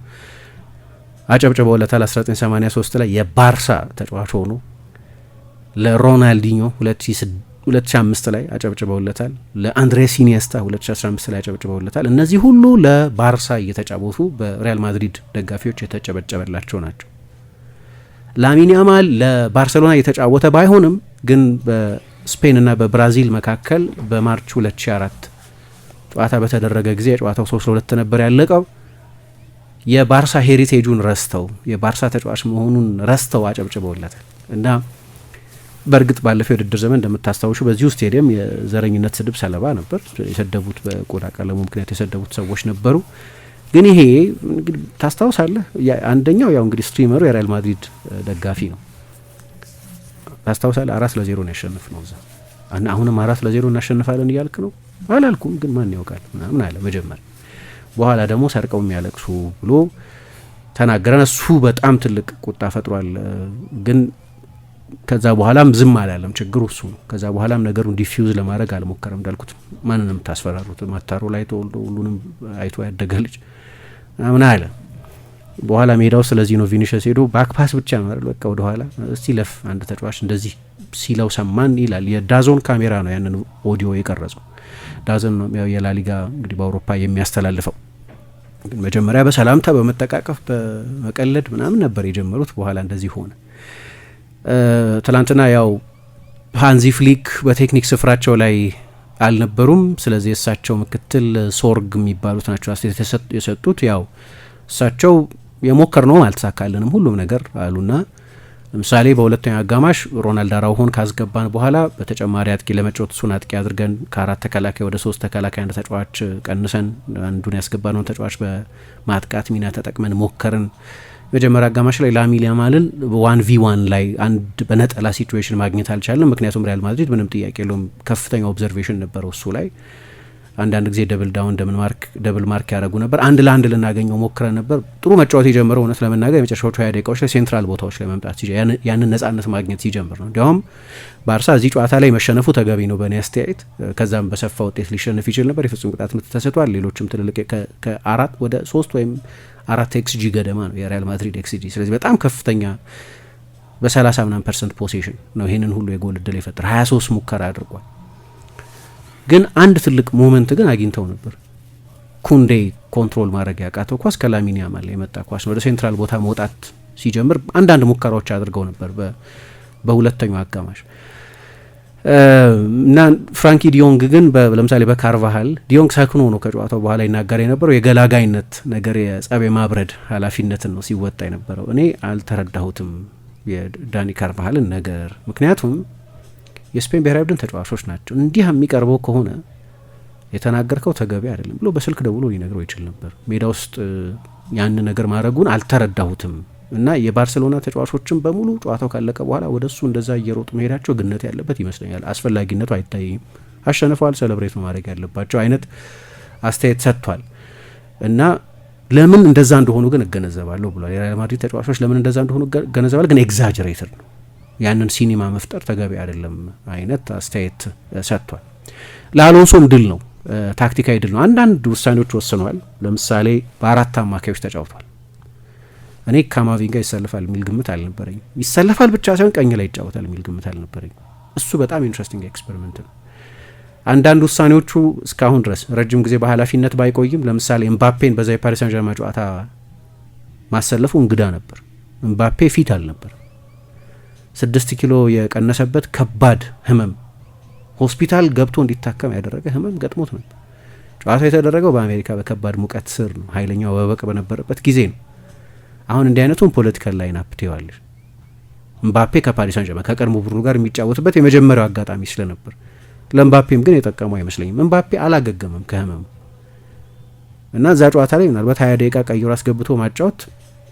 አጨብጭበውለታል 1983 ላይ የባርሳ ተጫዋች ሆኖ። ለሮናልዲኞ 2005 ላይ አጨብጭበውለታል። ለአንድሬስ ኢኒየስታ 2015 ላይ አጨብጭበውለታል። እነዚህ ሁሉ ለባርሳ እየተጫወቱ በሪያል ማድሪድ ደጋፊዎች የተጨበጨበላቸው ናቸው። ላሚን ያማል ለባርሴሎና እየተጫወተ ባይሆንም ግን በስፔንና በብራዚል መካከል በማርች 2004 ጨዋታ በተደረገ ጊዜ ጨዋታው 3-2 ነበር ያለቀው። የባርሳ ሄሪቴጁን ረስተው የባርሳ ተጫዋች መሆኑን ረስተው አጨብጭበውለታል እና በእርግጥ ባለፈው የውድድር ዘመን እንደምታስታውሹ በዚሁ ስቴዲየም የዘረኝነት ስድብ ሰለባ ነበር። የሰደቡት በቆዳ ቀለሙ ምክንያት የሰደቡት ሰዎች ነበሩ። ግን ይሄ እንግዲህ ታስታውሳለህ፣ አንደኛው ያው እንግዲህ ስትሪመሩ የሪያል ማድሪድ ደጋፊ ነው። ታስታውሳለህ 4-0 ነው ያሸነፍ ነው እዛ። አሁንም 4-0 እናሸንፋለን እያልክ ነው? አላልኩም፣ ግን ማን ያውቃል ምናምን አለ መጀመሪያ። በኋላ ደግሞ ሰርቀው የሚያለቅሱ ብሎ ተናገረን። እሱ በጣም ትልቅ ቁጣ ፈጥሯል። ግን ከዛ በኋላም ዝም አላለም። ችግሩ እሱ ነው። ከዛ በኋላም ነገሩን ዲፊውዝ ለማድረግ አልሞከረም። እንዳልኩት ማንንም ታስፈራሩት? ማታሮ ላይ ተወልዶ ሁሉንም አይቶ ያደገ ልጅ ምን አለ። በኋላ ሜዳው ስለዚህ ነው ቪኒሽስ ሄዶ ባክፓስ ብቻ ማለት በቃ ወደ ኋላ እስቲ ለፍ አንድ ተጫዋች እንደዚህ ሲለው ሰማን ይላል። የዳዞን ካሜራ ነው ያንን ኦዲዮ የቀረጸው። ዳዞን ነው የላሊጋ እንግዲህ በአውሮፓ የሚያስተላልፈው። ግን መጀመሪያ በሰላምታ በመጠቃቀፍ በመቀለድ ምናምን ነበር የጀመሩት። በኋላ እንደዚህ ሆነ። ትላንትና ያው ሃንዚ ፍሊክ በቴክኒክ ስፍራቸው ላይ አልነበሩም። ስለዚህ የእሳቸው ምክትል ሶርግ የሚባሉት ናቸው አስተያየት የሰጡት። ያው እሳቸው የሞከር ነው አልተሳካልንም ሁሉም ነገር አሉና ለምሳሌ በሁለተኛው አጋማሽ ሮናልድ አራውሆን ካስገባን በኋላ በተጨማሪ አጥቂ ለመጫወት እሱን አጥቂ አድርገን ከ4 ተከላካይ ወደ 3 ተከላካይ አንድ ተጫዋች ቀንሰን አንዱን ያስገባነውን ተጫዋች በማጥቃት ሚና ተጠቅመን ሞከርን። መጀመሪያ አጋማሽ ላይ ላሚን ያማልን 1v1 ላይ አንድ በነጠላ ሲቹዌሽን ማግኘት አልቻለም። ምክንያቱም ሪያል ማድሪድ ምንም ጥያቄ የለውም ከፍተኛ ኦብዘርቬሽን ነበረው እሱ ላይ። አንዳንድ ጊዜ ደብል ዳውን ደብል ማርክ ያደረጉ ነበር። 1-1 ልናገኘው ሞክረን ነበር። ጥሩ መጫወት የጀመረው እውነት ለመናገር የመጨረሻዎቹ 20 ደቂቃዎች ላይ ሴንትራል ቦታዎች ላይ መምጣት ያንን ነጻነት ማግኘት ሲጀምር ነው። እንዲያውም ባርሳ እዚህ ጨዋታ ላይ መሸነፉ ተገቢ ነው በእኔ አስተያየት። ከዛም በሰፋ ውጤት ሊሸነፍ ይችል ነበር። የፍጹም ቅጣት ምት ተሰጥቷል። ሌሎችም ትልልቅ ከ4 ወደ 3 ወይም 4 ኤክስጂ ገደማ ነው የሪያል ማድሪድ ኤክስጂ። ስለዚህ በጣም ከፍተኛ በ30% ፖሴሽን ነው ይህንን ሁሉ የጎል እድል የፈጠረ 23 ሙከራ አድርጓል። ግን አንድ ትልቅ ሞመንት ግን አግኝተው ነበር። ኩንዴ ኮንትሮል ማድረግ ያቃተው ኳስ ከላሚን ያማል የመጣ ኳስ ነው። ወደ ሴንትራል ቦታ መውጣት ሲጀምር አንዳንድ ሙከራዎች አድርገው ነበር በሁለተኛው አጋማሽ እና ፍራንኪ ዲዮንግ ግን ለምሳሌ በካርቫሃል ዲዮንግ ሰክኖ ነው ከጨዋታው በኋላ ይናገር የነበረው የገላጋይነት ነገር የጸብ ማብረድ ኃላፊነትን ነው ሲወጣ የነበረው። እኔ አልተረዳሁትም የዳኒ ካርቫሃልን ነገር። ምክንያቱም የስፔን ብሔራዊ ቡድን ተጫዋቾች ናቸው። እንዲህ የሚቀርበው ከሆነ የተናገርከው ተገቢ አይደለም ብሎ በስልክ ደውሎ ሊነግረው ይችል ነበር። ሜዳ ውስጥ ያን ነገር ማድረጉን አልተረዳሁትም እና የባርሴሎና ተጫዋቾችም በሙሉ ጨዋታው ካለቀ በኋላ ወደ እሱ እንደዛ እየሮጡ መሄዳቸው ግነት ያለበት ይመስለኛል። አስፈላጊነቱ አይታይም። አሸንፈዋል፣ ሴሌብሬት ማድረግ ያለባቸው አይነት አስተያየት ሰጥቷል። እና ለምን እንደዛ እንደሆኑ ግን እገነዘባለሁ ብሏል። የሪያል ማድሪድ ተጫዋቾች ለምን እንደዛ እንደሆኑ እገነዘባለሁ፣ ግን ኤግዛጀሬትድ ነው፣ ያንን ሲኒማ መፍጠር ተገቢ አይደለም አይነት አስተያየት ሰጥቷል። ለአሎንሶም ድል ነው፣ ታክቲካዊ ድል ነው። አንዳንድ ውሳኔዎች ወስነዋል። ለምሳሌ በ4 አማካዮች ተጫውቷል። እኔ ካማቪንጋ ይሰልፋል የሚል ግምት አልነበረኝም። ይሰልፋል ብቻ ሳይሆን ቀኝ ላይ ይጫወታል የሚል ግምት አልነበረኝም። እሱ በጣም ኢንትረስቲንግ ኤክስፐሪመንት ነው። አንዳንድ ውሳኔዎቹ እስካሁን ድረስ ረጅም ጊዜ በኃላፊነት ባይቆይም ለምሳሌ ኤምባፔን በዛ የፓሪስ ሳን ዠርማን ጨዋታ ማሰለፉ እንግዳ ነበር። ኤምባፔ ፊት አልነበር። 6 ኪሎ የቀነሰበት ከባድ ህመም ሆስፒታል ገብቶ እንዲታከም ያደረገ ህመም ገጥሞት ነበር። ጨዋታው የተደረገው በአሜሪካ በከባድ ሙቀት ስር ነው። ኃይለኛው ወበቅ በነበረበት ጊዜ ነው። አሁን እንዲህ አይነቱን ፖለቲካል ላይን አፕ ትይዋለሽ። ኤምባፔ ከፓሪስ ሳን ዠርማን ከቀድሞ ቡድኑ ጋር የሚጫወትበት የመጀመሪያው አጋጣሚ ስለነበር ለኤምባፔም ግን የጠቀመው አይመስለኝም። ኤምባፔ አላገገመም ከህመሙ እና እዛ ጨዋታ ላይ ምናልባት 20 ደቂቃ ቀይሮ አስገብቶ ማጫወት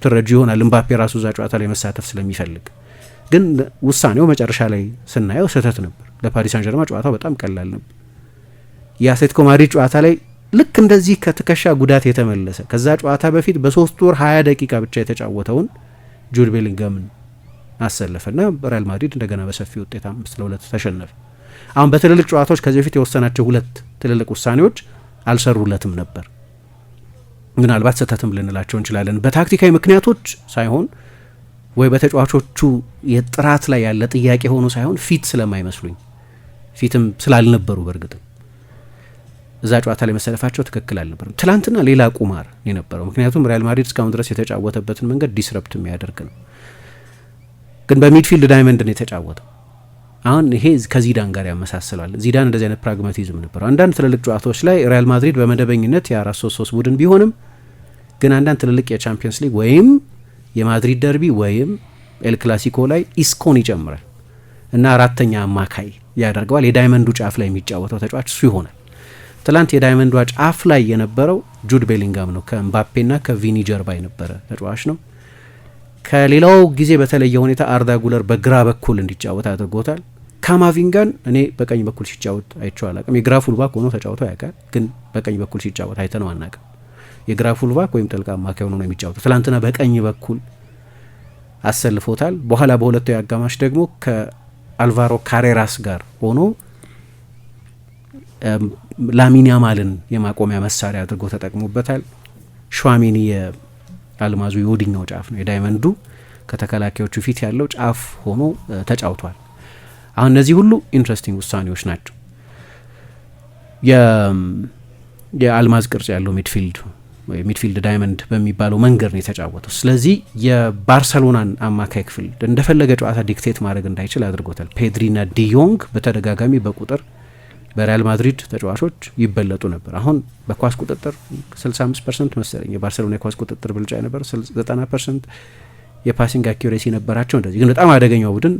ትረጂ ይሆናል ኤምባፔ ራሱ እዛ ጨዋታ ላይ መሳተፍ ስለሚፈልግ። ግን ውሳኔው መጨረሻ ላይ ስናየው ስህተት ነበር። ለፓሪስ ሳን ዠርማን ጨዋታው በጣም ቀላል ነበር። የአትሌቲኮ ማድሪድ ጨዋታ ላይ ልክ እንደዚህ ከትከሻ ጉዳት የተመለሰ ከዛ ጨዋታ በፊት በ3 ወር 20 ደቂቃ ብቻ የተጫወተውን ጁድ ቤሊንጋምን አሰለፈና ሪያል ማድሪድ እንደገና በሰፊ ውጤት 5-2 ተሸነፈ። አሁን በትልልቅ ጨዋታዎች ከዚህ በፊት የወሰናቸው 2 ትልልቅ ውሳኔዎች አልሰሩለትም ነበር። ምናልባት ስህተትም ልንላቸው እንችላለን። በታክቲካዊ ምክንያቶች ሳይሆን ወይ በተጫዋቾቹ የጥራት ላይ ያለ ጥያቄ ሆኖ ሳይሆን ፊት ስለማይመስሉኝ ፊትም ስላልነበሩ በእርግጥም እዛ ጨዋታ ላይ መሰለፋቸው ትክክል አልነበርም። ትላንትና ሌላ ቁማር የነበረው ምክንያቱም ሪያል ማድሪድ እስካሁን ድረስ የተጫወተበትን መንገድ ዲስረፕት የሚያደርግ ነው። ግን በሚድፊልድ ዳይመንድ ነው የተጫወተው። አሁን ይሄ ከዚዳን ጋር ያመሳስላል። ዚዳን እንደዚህ አይነት ፕራግማቲዝም ነበረው። አንዳንድ ትልልቅ ጨዋታዎች ላይ ሪያል ማድሪድ በመደበኝነት የ4-3-3 ቡድን ቢሆንም ግን አንዳንድ ትልልቅ የቻምፒየንስ ሊግ ወይም የማድሪድ ደርቢ ወይም ኤል ክላሲኮ ላይ ኢስኮን ይጨምራል እና 4ተኛ አማካይ ያደርገዋል። የዳይመንዱ ጫፍ ላይ የሚጫወተው ተጫዋች እሱ ይሆናል። ትላንት የዳይመንዷ ጫፍ ላይ የነበረው ጁድ ቤሊንጋም ነው። ከኤምባፔና ከቪኒ ጀርባ የነበረ ተጫዋች ነው። ከሌላው ጊዜ በተለየ ሁኔታ አርዳ ጉለር በግራ በኩል እንዲጫወት አድርጎታል። ካማቪንጋን እኔ በቀኝ በኩል ሲጫወት አይቼው አላቅም። የግራ ፉልባክ ሆኖ ተጫውቶ ያውቃል፣ ግን በቀኝ በኩል ሲጫወት አይተነው አናቅም። የግራ ፉልባክ ወይም ጥልቅ አማካይ ሆኖ ነው የሚጫወተው። ትላንትና በቀኝ በኩል አሰልፎታል። በኋላ በሁለተኛው አጋማሽ ደግሞ ከአልቫሮ ካሬራስ ጋር ሆኖ ላሚን ያማልን የማቆሚያ መሳሪያ አድርጎ ተጠቅሞበታል። ሹዋሜኒ የአልማዙ የወዲኛው ጫፍ ነው፣ የዳይመንዱ ከተከላካዮቹ ፊት ያለው ጫፍ ሆኖ ተጫውቷል። አሁን እነዚህ ሁሉ ኢንትረስቲንግ ውሳኔዎች ናቸው። የአልማዝ ቅርጽ ያለው ሚድፊልድ ዳይመንድ በሚባለው መንገድ ነው የተጫወተው። ስለዚህ የባርሰሎናን አማካይ ክፍል እንደፈለገ ጨዋታ ዲክቴት ማድረግ እንዳይችል አድርጎታል። ፔድሪና ዲዮንግ በተደጋጋሚ በቁጥር በሪያል ማድሪድ ተጫዋቾች ይበለጡ ነበር። አሁን በኳስ ቁጥጥር 65% መሰለኝ የባርሰሎና የኳስ ቁጥጥር ብልጫ የነበረው 90% የፓሲንግ አኪዩሬሲ ነበራቸው። እንደዚህ ግን በጣም አደገኛው ቡድን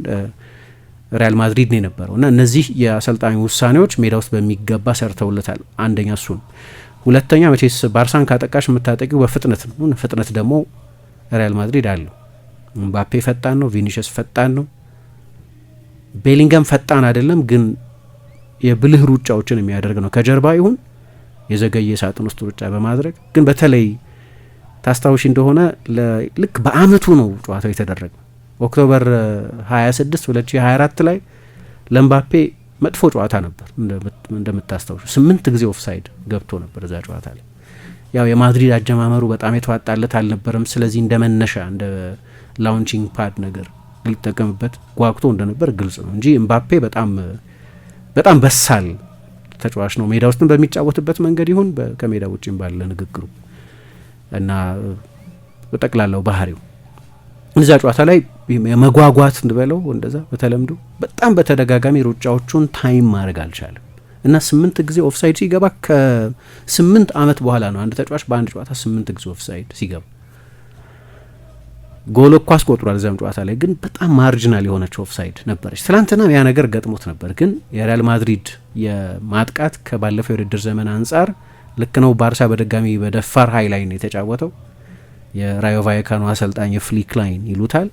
ሪያል ማድሪድ ነው የነበረው እና እነዚህ የአሰልጣኙ ውሳኔዎች ሜዳ ውስጥ በሚገባ ሰርተውለታል። አንደኛ እሱ ነው። ሁለተኛ መቼስ ባርሳን ካጠቃሽ የምታጠቂው በፍጥነት ነው። ፍጥነት ደግሞ ሪያል ማድሪድ አለው። ምባፔ ፈጣን ነው፣ ቪኒሽስ ፈጣን ነው፣ ቤሊንጋም ፈጣን አይደለም፣ ግን የብልህ ሩጫዎችን የሚያደርግ ነው። ከጀርባ ይሁን የዘገየ ሳጥን ውስጥ ሩጫ በማድረግ ግን በተለይ ታስታውሽ እንደሆነ ልክ በአመቱ ነው ጨዋታው የተደረገ ኦክቶበር 26 2024 ላይ ለምባፔ መጥፎ ጨዋታ ነበር። እንደምታስታውሹ 8 ጊዜ ኦፍሳይድ ገብቶ ነበር እዛ ጨዋታ ላይ። ያው የማድሪድ አጀማመሩ በጣም የተዋጣለት አልነበረም። ስለዚህ እንደ መነሻ እንደ ላውንቺንግ ፓድ ነገር ሊጠቀምበት ጓጉቶ እንደነበር ግልጽ ነው እንጂ ምባፔ በጣም በሳል ተጫዋች ነው። ሜዳ ውስጥም በሚጫወትበት መንገድ ይሁን ከሜዳ ውጭም ባለ ንግግሩ እና በጠቅላላው ባህሪው እዛ ጨዋታ ላይ የመጓጓት እንበለው እንደዛ በተለምዶ በጣም በተደጋጋሚ ሩጫዎቹን ታይም ማድረግ አልቻለም እና 8 ጊዜ ኦፍሳይድ ሲገባ ከ8 ዓመት በኋላ ነው አንድ ተጫዋች በአንድ ጨዋታ 8 ጊዜ ኦፍሳይድ ሲገባ ጎል እኮ አስቆጥሯል እዛም ጨዋታ ላይ ግን በጣም ማርጂናል የሆነች ኦፍሳይድ ነበረች። ትላንትና ያ ነገር ገጥሞት ነበር። ግን የሪያል ማድሪድ የማጥቃት ከባለፈው የውድድር ዘመን አንጻር ልክ ነው። ባርሳ በድጋሚ በደፋር ሀይ ላይን የተጫወተው የራዮ ቫይካኖ አሰልጣኝ ፍሊክ ላይን ይሉታል።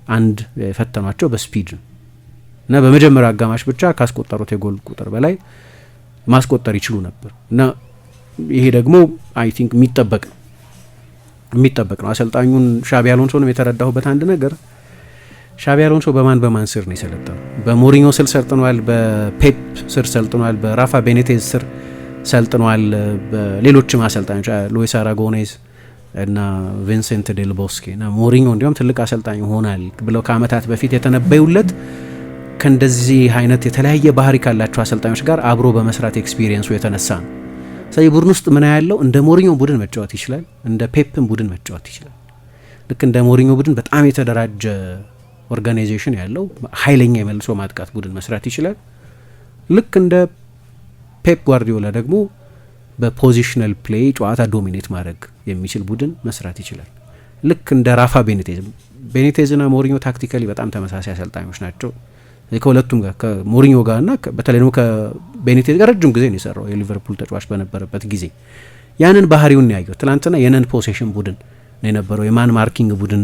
አንድ የፈተኗቸው በስፒድ እና በመጀመሪያው አጋማሽ ብቻ ካስቆጠሩት የጎል ቁጥር በላይ ማስቆጠር ይችሉ ነበር እና ይሄ ደግሞ አይ ቲንክ የሚጠበቅ ነው። አሰልጣኙን ሻቢ አሎንሶንም የተረዳሁበት አንድ ነገር ሻቢ አሎንሶ በማን ስር ነው የሰለጠነው? በሞሪኞ ስር ሰልጥኗል፣ በፔፕ ስር ሰልጥኗል፣ በራፋ ቤኔቴዝ ስር ሰልጥኗል፣ በሌሎችም አሰልጣኞች ሉዊስ አራጎኔዝ እና ቪንሴንት ዴል ቦስኬ እና ሞሪኞ እንዲሁም ትልቅ አሰልጣኝ ሆናል ብለው ከአመታት በፊት የተነበዩለት ከእንደዚህ አይነት የተለያየ ባህሪ ካላቸው አሰልጣኞች ጋር አብሮ በመስራት ኤክስፒሪየንሱ የተነሳ ነው። ስለዚህ ቡድን ውስጥ ምን ያለው እንደ ሞሪኞ ቡድን መጫወት ይችላል፣ እንደ ፔፕን ቡድን መጫወት ይችላል። ልክ እንደ ሞሪኞ ቡድን በጣም የተደራጀ ኦርጋናይዜሽን ያለው ኃይለኛ የመልሶ ማጥቃት ቡድን መስራት ይችላል። ልክ እንደ ፔፕ ጓርዲዮላ ደግሞ በፖዚሽናል ፕሌይ ጨዋታ ዶሚኔት ማድረግ የሚችል ቡድን መስራት ይችላል። ልክ እንደ ራፋ ቤኔቴዝና ሞሪኞ ታክቲካሊ በጣም ተመሳሳይ አሰልጣኞች ናቸው። ከሁለቱም ጋር ከሞሪኞ ጋር እና በተለይ ደግሞ ከቤኔቴዝ ጋር ረጅም ጊዜ ነው የሰራው የሊቨርፑል ተጫዋች በነበረበት ጊዜ ያንን ባህሪውን ያየው። ትናንትና የነን ፖሴሽን ቡድን ነው የነበረው፣ የማን ማርኪንግ ቡድን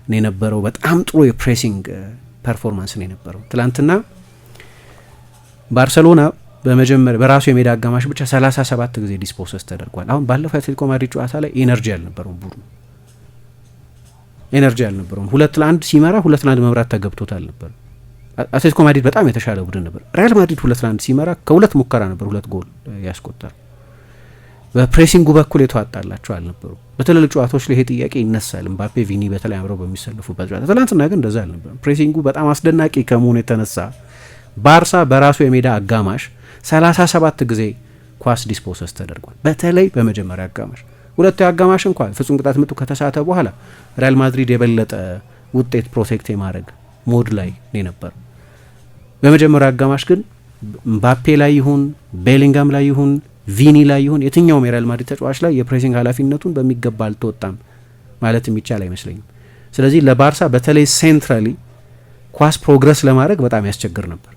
ነው የነበረው። በጣም ጥሩ የፕሬሲንግ ፐርፎርማንስ ነው የነበረው። ትናንትና ባርሰሎና በመጀመሪያ በራሱ የሜዳ አጋማሽ ብቻ 37 ጊዜ ዲስፖሰስ ተደርጓል። አሁን ባለፈው አትሌቲኮ ማድሪድ ጨዋታ ላይ ኤነርጂ አልነበረውም ቡድኑ፣ ኤነርጂ አልነበረውም። 2-1 ሲመራ 2-1 መብራት ተገብቶታል ነበር። አትሌቲኮ ማድሪድ በጣም የተሻለ ቡድን ነበር። ሪያል ማድሪድ 2-1 ሲመራ ከሁለት ሙከራ ነበር 2 ጎል ያስቆጠር። በፕሬሲንጉ በኩል የተዋጣላቸው አልነበሩ። በትልልቅ ጨዋታዎች ላይ ይሄ ጥያቄ ይነሳል። ምባፔ፣ ቪኒ በተለይ አምረው በሚሰለፉበት ጨዋታ። ትናንትና ግን እንደዛ አልነበረም። ፕሬሲንጉ በጣም አስደናቂ ከመሆኑ የተነሳ ባርሳ በራሱ የሜዳ አጋማሽ 37 ጊዜ ኳስ ዲስፖሰስ ተደርጓል። በተለይ በመጀመሪያ አጋማሽ። ሁለቱ አጋማሽ እንኳን ፍጹም ቅጣት ምቱ ከተሳተ በኋላ ሪያል ማድሪድ የበለጠ ውጤት ፕሮቴክት የማድረግ ሞድ ላይ ነው ነበር። በመጀመሪያ አጋማሽ ግን ምባፔ ላይ ይሁን ቤሊንጋም ላይ ይሁን ቪኒ ላይ ይሁን የትኛውም የሪያል ማድሪድ ተጫዋች ላይ የፕሬሲንግ ኃላፊነቱን በሚገባ አልተወጣም ማለት የሚቻል አይመስለኝም። ስለዚህ ለባርሳ በተለይ ሴንትራሊ ኳስ ፕሮግረስ ለማድረግ በጣም ያስቸግር ነበር።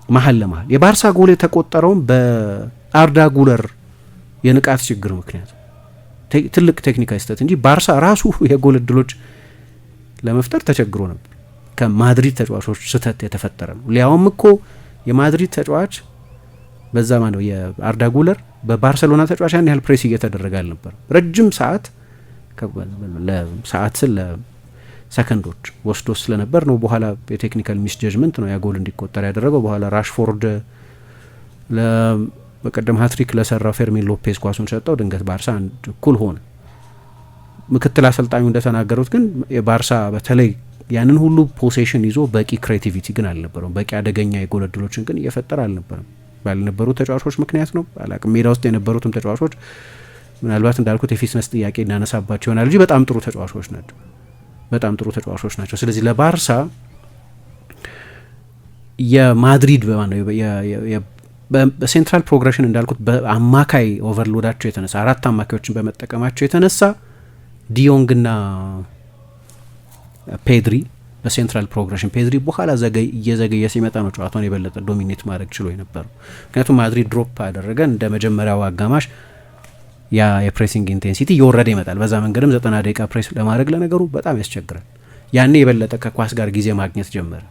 መሀል ለመሀል የባርሳ ጎል የተቆጠረውም በአርዳ ጉለር የንቃት ችግር ምክንያት ትልቅ ቴክኒካዊ ስህተት እንጂ ባርሳ ራሱ የጎል እድሎች ለመፍጠር ተቸግሮ ነበር። ከማድሪድ ተጫዋቾች ስህተት የተፈጠረ ነው። ሊያውም እኮ የማድሪድ ተጫዋች በዛ ማለት የአርዳ ጉለር በባርሰሎና ተጫዋች ያን ያህል ፕሬስ እየተደረገ አልነበር። ረጅም ሰዓት ለሰዓት ስለ ሰከንዶች ወስዶ ስለነበር ነው። በኋላ የቴክኒካል ሚስ ጀጅመንት ነው ያ ጎል እንዲቆጠር ያደረገው። በኋላ ራሽፎርድ በቀደም ሃትሪክ ለሰራው ፌርሚን ሎፔዝ ኳሱን ሰጠው። ድንገት ባርሳ አንድ እኩል ሆነ። ምክትል አሰልጣኙ እንደተናገሩት ግን የባርሳ በተለይ ያንን ሁሉ ፖሴሽን ይዞ በቂ ክሬቲቪቲ ግን አልነበረም። በቂ አደገኛ የጎል እድሎችን ግን እየፈጠረ አልነበረም። ባልነበሩ ተጫዋቾች ምክንያት ነው አላቅም። ሜዳ ውስጥ የነበሩትም ተጫዋቾች ምናልባት እንዳልኩት የፊትነስ ጥያቄ እናነሳባቸው ይሆናል እንጂ በጣም ጥሩ ተጫዋቾች ናቸው። በጣም ጥሩ ተጫዋቾች ናቸው። ስለዚህ ለባርሳ የማድሪድ በሴንትራል ፕሮግሬሽን እንዳልኩት በአማካይ ኦቨርሎዳቸው የተነሳ 4 አማካዮችን በመጠቀማቸው የተነሳ ዲዮንግና ፔድሪ በሴንትራል ፕሮግሬሽን ፔድሪ በኋላ እየዘገየ ሲመጣ ነው ጨዋታውን የበለጠ ዶሚኔት ማድረግ ችሎ የነበረው። ምክንያቱም ማድሪድ ድሮፕ አደረገ። እንደ መጀመሪያው አጋማሽ ያ የፕሬሲንግ ኢንቴንሲቲ እየወረደ ይመጣል። በዛ መንገድም 90 ደቂቃ ፕሬስ ለማድረግ ለነገሩ በጣም ያስቸግራል። ያኔ የበለጠ ከኳስ ጋር ጊዜ ማግኘት ጀመረ።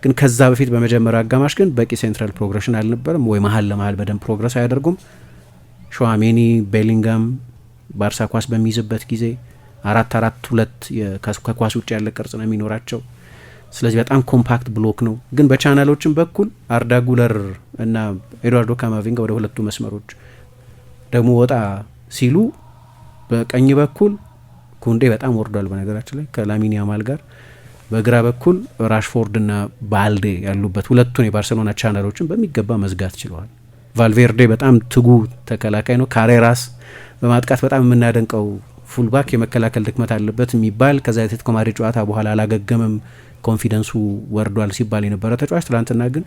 ግን ከዛ በፊት በመጀመሪያው አጋማሽ ግን በቂ ሴንትራል ፕሮግሬሽን አልነበረም፣ ወይ መሀል ለመሀል በደንብ ፕሮግረስ አያደርጉም። ሾዋሜኒ፣ ቤሊንጋም ባርሳ ኳስ በሚይዝበት ጊዜ 4-4-2 ከኳስ ውጭ ያለ ቅርጽ ነው የሚኖራቸው። ስለዚህ በጣም ኮምፓክት ብሎክ ነው። ግን በቻናሎችም በኩል አርዳ ጉለር እና ኤድዋርዶ ካማቪንጋ ወደ ሁለቱ መስመሮች ደግሞ ወጣ ሲሉ በቀኝ በኩል ኩንዴ በጣም ወርዷል። በነገራችን ላይ ከላሚን ያማል ጋር በግራ በኩል ራሽፎርድ እና ባልዴ ያሉበት ሁለቱን የባርሴሎና ቻናሎችን በሚገባ መዝጋት ችለዋል። ቫልቬርዴ በጣም ትጉ ተከላካይ ነው። ካሬራስ በማጥቃት በጣም የምናደንቀው ፉልባክ የመከላከል ድክመት አለበት የሚባል ከዛ የአትሌቲኮ ማድሪድ ጨዋታ በኋላ አላገገመም፣ ኮንፊደንሱ ወርዷል ሲባል የነበረ ተጫዋች ትላንትና ግን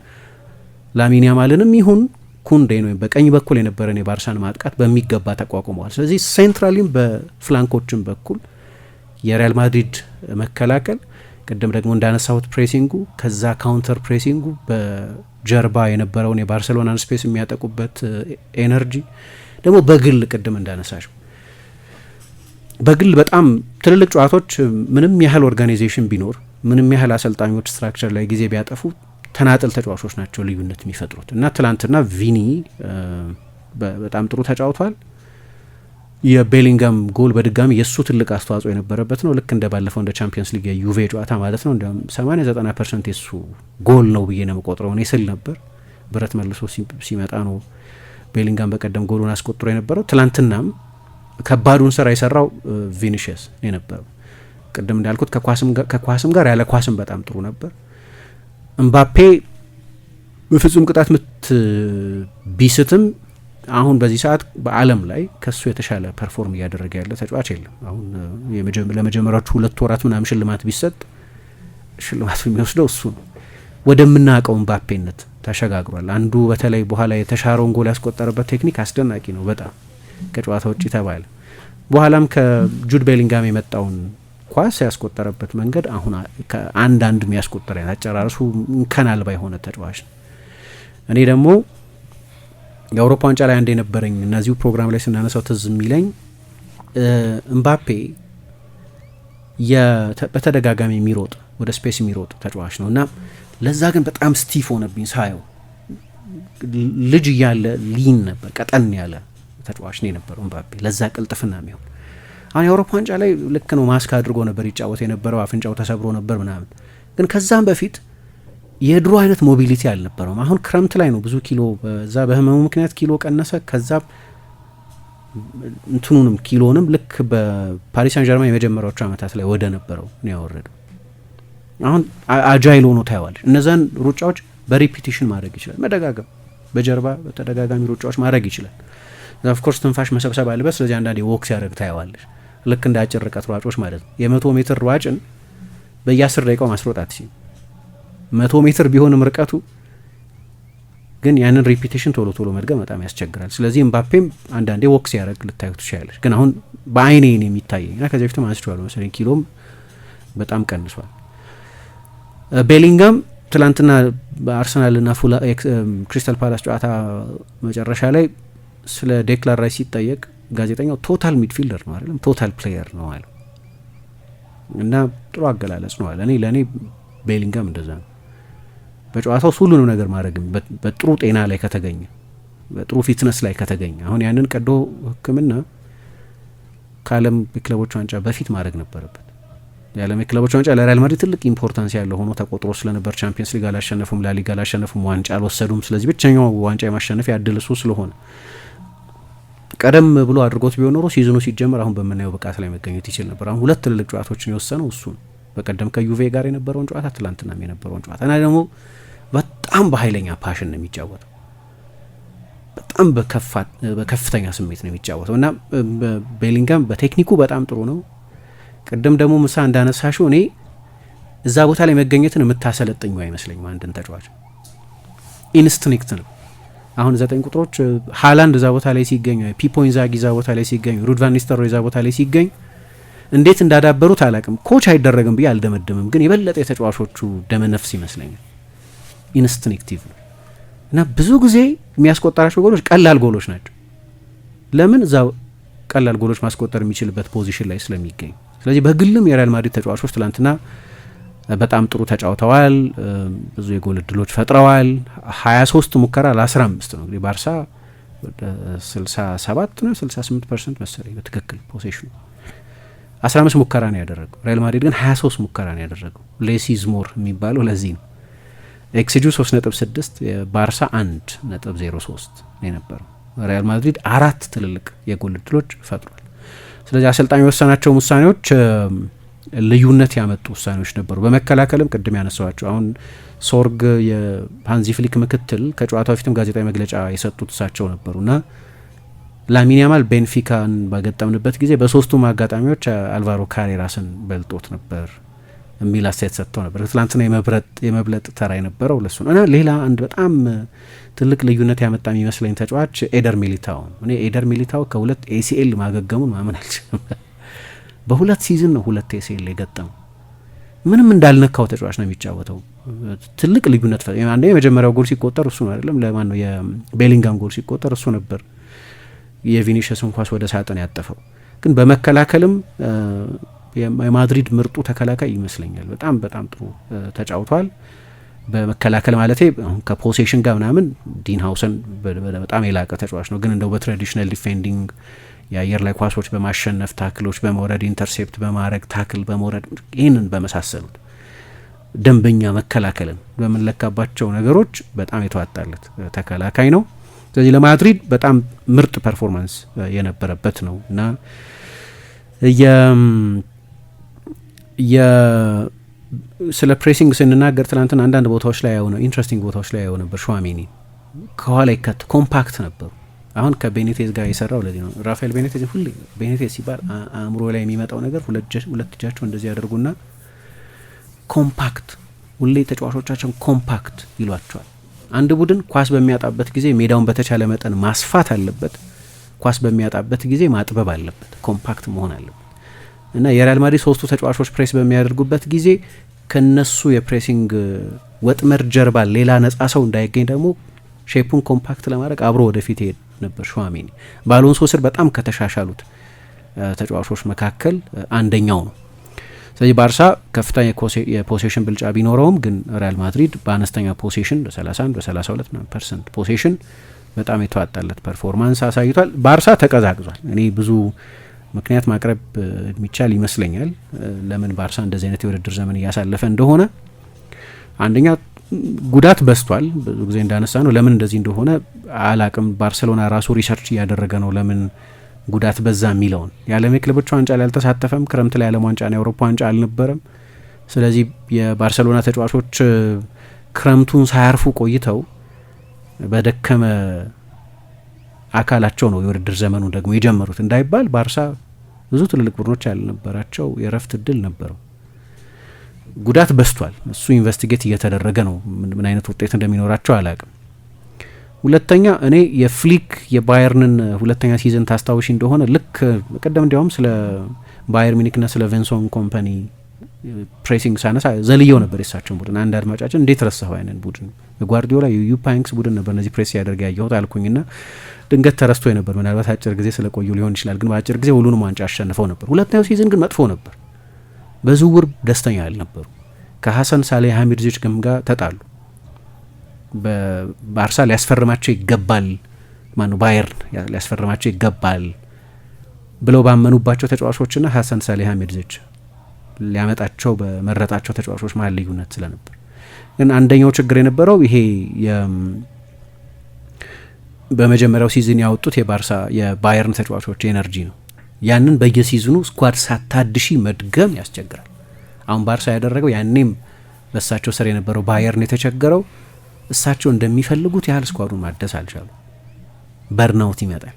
ላሚን ያማልንም ይሁን ኩንዴ ነው በቀኝ በኩል የነበረን የባርሳን ማጥቃት በሚገባ ተቋቁመዋል። ስለዚህ ሴንትራሊም በፍላንኮችም በኩል የሪያል ማድሪድ መከላከል ቅድም ደግሞ እንዳነሳሁት ፕሬሲንጉ፣ ከዛ ካውንተር ፕሬሲንጉ፣ በጀርባ የነበረውን የባርሴሎናን ስፔስ የሚያጠቁበት ኤነርጂ ደግሞ በግል ቅድም እንዳነሳሽው በግል በጣም ትልልቅ ጨዋታዎች ምንም ያህል ኦርጋናይዜሽን ቢኖር ምንም ያህል አሰልጣኞች ስትራክቸር ላይ ጊዜ ቢያጠፉ ተናጠል ተጫዋቾች ናቸው ልዩነት የሚፈጥሩት እና ትላንትና ቪኒ በጣም ጥሩ ተጫውቷል። የቤሊንጋም ጎል በድጋሚ የእሱ ትልቅ አስተዋጽኦ የነበረበት ነው። ልክ እንደ ባለፈው እንደ ቻምፒየንስ ሊግ የዩቬ ጨዋታ ማለት ነው። እንዲያውም 80-90% የእሱ ጎል ነው ብዬ ነው የምቆጥረው እኔ ስል ነበር። ብረት መልሶ ሲመጣ ነው ቤሊንጋም በቀደም ጎሉን አስቆጥሮ የነበረው። ትላንትናም ከባዱን ስራ የሰራው ቪኒሽስ የነበረው ቅድም እንዳልኩት ከኳስም ጋር ያለ ኳስም በጣም ጥሩ ነበር። እምባፔ በፍጹም ቅጣት ምት ቢስትም አሁን በዚህ ሰዓት በዓለም ላይ ከሱ የተሻለ ፐርፎርም እያደረገ ያለ ተጫዋች የለም። አሁን ለመጀመሪያዎቹ 2 ወራት ምናምን ሽልማት ቢሰጥ ሽልማቱ የሚወስደው እሱ ነው። ወደምናውቀው እምባፔነት ተሸጋግሯል። አንዱ በተለይ በኋላ የተሻረውን ጎል ያስቆጠረበት ቴክኒክ አስደናቂ ነው በጣም ከጨዋታ ውጭ ተባለ። በኋላም ከጁድ ቤሊንጋም የመጣውን ኳስ ያስቆጠረበት መንገድ አሁን ከአንዳንድ የሚያስቆጠረ አጨራረሱ እንከን አልባ የሆነ ተጫዋች ነው። እኔ ደግሞ የአውሮፓ ዋንጫ ላይ አንድ የነበረኝ እነዚሁ ፕሮግራም ላይ ስናነሳው ትዝ የሚለኝ እምባፔ በተደጋጋሚ የሚሮጥ ወደ ስፔስ የሚሮጥ ተጫዋች ነው እና ለዛ ግን በጣም ስቲፍ ሆነብኝ ሳየው። ልጅ እያለ ሊን ነበር፣ ቀጠን ያለ ተጫዋች ነው የነበረው እምባፔ ለዛ ቅልጥፍና የሚሆን። አሁን የአውሮፓ ዋንጫ ላይ ልክ ነው ማስክ አድርጎ ነበር ይጫወት የነበረው፣ አፍንጫው ተሰብሮ ነበር ምናምን፣ ግን ከዛም በፊት የድሮ አይነት ሞቢሊቲ አልነበረውም። አሁን ክረምት ላይ ነው ብዙ ኪሎ በዛ በህመሙ ምክንያት ኪሎ ቀነሰ። ከዛ እንትኑንም ኪሎንም ልክ በፓሪስ ሳን ጀርማን የመጀመሪያዎቹ ዓመታት ላይ ወደ ነበረው ነው ያወረደው። አሁን አጃይል ሆኖ ታየዋለች። እነዛን ሩጫዎች በሪፒቲሽን ማድረግ ይችላል፣ መደጋገም በጀርባ በተደጋጋሚ ሩጫዎች ማድረግ ይችላል። ኦፍ ኮርስ ትንፋሽ መሰብሰብ አለበት። ስለዚህ አንዳንዴ ወክ ሲያደርግ ታየዋለች፣ ልክ እንደ አጭር ርቀት ሯጮች ማለት ነው። የ100 ሜትር ሯጭን በየ10 ደቂቃው ማስሮጥ አትችልም። 100 ሜትር ቢሆንም ርቀቱ ግን ያንን ሪፒቴሽን ቶሎ ቶሎ መድገም በጣም ያስቸግራል። ስለዚህ እምባፔም አንዳንዴ ወክ ሲያደርግ ልታዩ ትችላለች። ግን አሁን በአይኔ ነው የሚታየኝ እና ከዚህ በፊትም አንስቼዋለሁ መሰለኝ ኪሎም በጣም ቀንሷል። ቤሊንጋም ትላንትና በአርሰናልና ክሪስታል ፓላስ ጨዋታ መጨረሻ ላይ ስለ ዴክላን ራይስ ሲጠየቅ ጋዜጠኛው ቶታል ሚድፊልደር ነው አይደለም ቶታል ፕሌየር ነው አለ እና ጥሩ አገላለጽ ነው አለ። ለእኔ ቤሊንጋም እንደዛ ነው። በጨዋታው ሁሉንም ነገር ማድረግ በጥሩ ጤና ላይ ከተገኘ በጥሩ ፊትነስ ላይ ከተገኘ አሁን ያንን ቀዶ ሕክምና ከዓለም የክለቦች ዋንጫ በፊት ማድረግ ነበረበት። የዓለም የክለቦች ዋንጫ ለሪያል ማድሪድ ትልቅ ኢምፖርታንስ ያለው ሆኖ ተቆጥሮ ስለነበር ቻምፒየንስ ሊግ አላሸነፉም፣ ላሊጋ አላሸነፉም፣ ዋንጫ አልወሰዱም። ስለዚህ ብቸኛው ዋንጫ የማሸነፍ ያድል እሱ ስለሆነ ቀደም ብሎ አድርጎት ቢሆን ኖሮ ሲዝኑ ሲጀመር አሁን በምናየው ብቃት ላይ መገኘት ይችል ነበር። አሁን 2 ትልልቅ ጨዋታዎችን የወሰነው እሱ ነው። በቀደም ከዩቬ ጋር የነበረውን ጨዋታ፣ ትላንትናም የነበረውን ጨዋታ እና ደግሞ በጣም በኃይለኛ ፓሽን ነው የሚጫወተው። በጣም በከፍተኛ ስሜት ነው የሚጫወተው እና ቤሊንጋም በቴክኒኩ በጣም ጥሩ ነው። ቅድም ደግሞ ምሳ እንዳነሳሽው እኔ እዛ ቦታ ላይ መገኘትን የምታሰለጥኙ አይመስለኝም። አንድን ተጫዋች ኢንስቲንክት ነው። አሁን 9 ቁጥሮች ሃላንድ እዛ ቦታ ላይ ሲገኝ፣ ፒፖ ኢንዛጊ እዛ ቦታ ላይ ሲገኝ፣ ሩድ ቫን ኒስተልሮይ እዛ ቦታ ላይ ሲገኝ እንዴት እንዳዳበሩት አላቅም። ኮች አይደረግም ብዬ አልደመድምም፣ ግን የበለጠ የተጫዋቾቹ ደመነፍስ ይመስለኛል። ኢንስቲንክቲቭ ነው እና ብዙ ጊዜ የሚያስቆጠራቸው ጎሎች ቀላል ጎሎች ናቸው። ለምን? እዛ ቀላል ጎሎች ማስቆጠር የሚችልበት ፖዚሽን ላይ ስለሚገኝ። ስለዚህ በግልም የሪያል ማድሪድ ተጫዋቾች ትላንትና በጣም ጥሩ ተጫውተዋል። ብዙ የጎል እድሎች ፈጥረዋል። 23 ሙከራ ለ15 ነው። እንግዲህ ባርሳ ወደ 67 ነው 68% መሰለኝ በትክክል ፖሴሽኑ 15 ሙከራ ነው ያደረገው። ሪያል ማድሪድ ግን 23 ሙከራ ነው ያደረገው። ሌሲዝ ሞር የሚባለው ለዚህ ነው። ኤክስጂ 3.6 የባርሳ 1.03 ነው የነበረው። ሪያል ማድሪድ 4 ትልልቅ የጎል እድሎች ፈጥሯል። ስለዚህ አሰልጣኝ የወሰናቸው ውሳኔዎች ልዩነት ያመጡ ውሳኔዎች ነበሩ። በመከላከልም ቅድም ያነሳዋቸው አሁን ሶርግ የሃንዚ ፍሊክ ምክትል ከጨዋታው ፊትም ጋዜጣዊ መግለጫ የሰጡት እሳቸው ነበሩና ላሚን ያማል ቤንፊካን ባገጠምንበት ጊዜ በሶስቱም አጋጣሚዎች አልቫሮ ካሬራስን በልጦት ነበር የሚል አስተያየት ሰጥተው ነበር። ትላንትና የመብለጥ ተራ የነበረው ለሱ ነው። እና ሌላ አንድ በጣም ትልቅ ልዩነት ያመጣ የሚመስለኝ ተጫዋች ኤደር ሚሊታው። እኔ ኤደር ሚሊታው ከ2 ACL ማገገሙን ማመን አልችልም። በሁለት ሲዝን ነው ሁለት ኤሲኤል የገጠመው። ምንም እንዳልነካው ተጫዋች ነው የሚጫወተው። ትልቅ ልዩነት አንዴ የመጀመሪያው ጎል ሲቆጠር እሱ ነው አይደለም፣ ለማን ነው የቤሊንጋም ጎል ሲቆጠር እሱ ነበር የቪኒሽስን ኳስ ወደ ሳጥን ያጠፈው። ግን በመከላከልም የማድሪድ ምርጡ ተከላካይ ይመስለኛል። በጣም በጣም ጥሩ ተጫውቷል። በመከላከል ማለቴ አሁን ከፖሴሽን ጋር ምናምን ዲን ሃውሰን በጣም የላቀ ተጫዋች ነው። ግን እንደው በትራዲሽናል ዲፌንዲንግ የአየር ላይ ኳሶች በማሸነፍ ታክሎች በመውረድ ኢንተርሴፕት በማድረግ ታክል በመውረድ ይህንን በመሳሰሉት ደንበኛ መከላከልን በምንለካባቸው ነገሮች በጣም የተዋጣለት ተከላካይ ነው። ስለዚህ ለማድሪድ በጣም ምርጥ ፐርፎርማንስ የነበረበት ነው እና ስለ ፕሬሲንግ ስንናገር ትናንትና አንዳንድ ቦታዎች ላይ ያው ነው ኢንትረስቲንግ ቦታዎች ላይ ያው ነበር። ሹዋሜኒ ከኋላ ይከት ኮምፓክት ነበሩ። አሁን ከቤኒቴዝ ጋር የሰራው ለዚህ ነው። ራፋኤል ቤኒቴዝ ሁሌ ቤኒቴዝ ሲባል አእምሮ ላይ የሚመጣው ነገር ሁለት እጃቸው እንደዚህ ያደርጉና ኮምፓክት፣ ሁሌ ተጫዋቾቻቸውን ኮምፓክት ይሏቸዋል። አንድ ቡድን ኳስ በሚያጣበት ጊዜ ሜዳውን በተቻለ መጠን ማስፋት አለበት፣ ኳስ በሚያጣበት ጊዜ ማጥበብ አለበት፣ ኮምፓክት መሆን አለበት እና የሪያል ማድሪድ ሶስቱ ተጫዋቾች ፕሬስ በሚያደርጉበት ጊዜ ከነሱ የፕሬሲንግ ወጥመድ ጀርባ ሌላ ነጻ ሰው እንዳይገኝ ደግሞ ሼፑን ኮምፓክት ለማድረግ አብሮ ወደፊት ይሄድ ነበር ሹዋሜኒ። በአሎንሶ ስር በጣም ከተሻሻሉት ተጫዋቾች መካከል አንደኛው ነው። ስለዚህ ባርሳ ከፍተኛ የፖሴሽን ብልጫ ቢኖረውም ግን ሪያል ማድሪድ በአነስተኛ ፖሴሽን በ31 በ32% ፖሴሽን በጣም የተዋጣለት ፐርፎርማንስ አሳይቷል። ባርሳ ተቀዛቅዟል። እኔ ብዙ ምክንያት ማቅረብ የሚቻል ይመስለኛል ለምን ባርሳ እንደዚህ አይነት የውድድር ዘመን እያሳለፈ እንደሆነ። አንደኛ ጉዳት በስቷል። ብዙ ጊዜ እንዳነሳ ነው ለምን እንደዚህ እንደሆነ አላቅም። ባርሴሎና ራሱ ሪሰርች እያደረገ ነው ለምን ጉዳት በዛ የሚለውን። የዓለም የክለቦች ዋንጫ ላይ አልተሳተፈም። ክረምት ላይ የዓለም ዋንጫ ነው፣ የአውሮፓ ዋንጫ አልነበረም። ስለዚህ የባርሴሎና ተጫዋቾች ክረምቱን ሳያርፉ ቆይተው በደከመ አካላቸው ነው የውድድር ዘመኑ ደግሞ የጀመሩት እንዳይባል ባርሳ ብዙ ትልልቅ ቡድኖች ያልነበራቸው የረፍት እድል ነበረው። ጉዳት በስቷል። እሱ ኢንቨስቲጌት እየተደረገ ነው። ምን አይነት ውጤት እንደሚኖራቸው አላቅም። ሁለተኛ እኔ የፍሊክ የባየርንን ሁለተኛ ሲዝን ታስታውሺ እንደሆነ ልክ ቀደም እንዲያውም ስለ ባየር ሚኒክና ስለ ቬንሶን ኮምፓኒ ፕሬሲንግ ሳነሳ ዘልየው ነበር የሳቸውን ቡድን። አንድ አድማጫችን እንዴት ረሳሁ አይነን ቡድን የጓርዲዮላ የዩፓንክስ ቡድን ነበር እነዚህ ፕሬስ ያደርግ ያየሁት አልኩኝና ድንገት ተረስቶ ነበር። ምናልባት አጭር ጊዜ ስለቆዩ ሊሆን ይችላል። ግን በአጭር ጊዜ ሁሉንም ዋንጫ አሸንፈው ነበር። ሁለተኛው ሲዝን ግን መጥፎ ነበር። በዝውውር ደስተኛ አልነበሩ። ከሀሰን ሳሌህ ሀሚድዚች ጋር ተጣሉ። በባርሳ ሊያስፈርማቸው ይገባል ባየርን ሊያስፈርማቸው ይገባል ብለው ባመኑባቸው ተጫዋቾችና ሀሰን ሳሌህ ሀሚድዚች ሊያመጣቸው በመረጣቸው ተጫዋቾች መሀል ልዩነት ስለነበር ግን አንደኛው ችግር የነበረው ይሄ በመጀመሪያው ሲዝን ያወጡት የባየርን ተጫዋቾች ኤነርጂ ነው። ያንን በየሲዝኑ ስኳድ ሳታድሺ መድገም ያስቸግራል። አሁን ባርሳ ያደረገው ያኔም በእሳቸው ስር የነበረው ባየርን የተቸገረው እሳቸው እንደሚፈልጉት ያህል ስኳዱን ማደስ አልቻሉ። በርናውት ይመጣል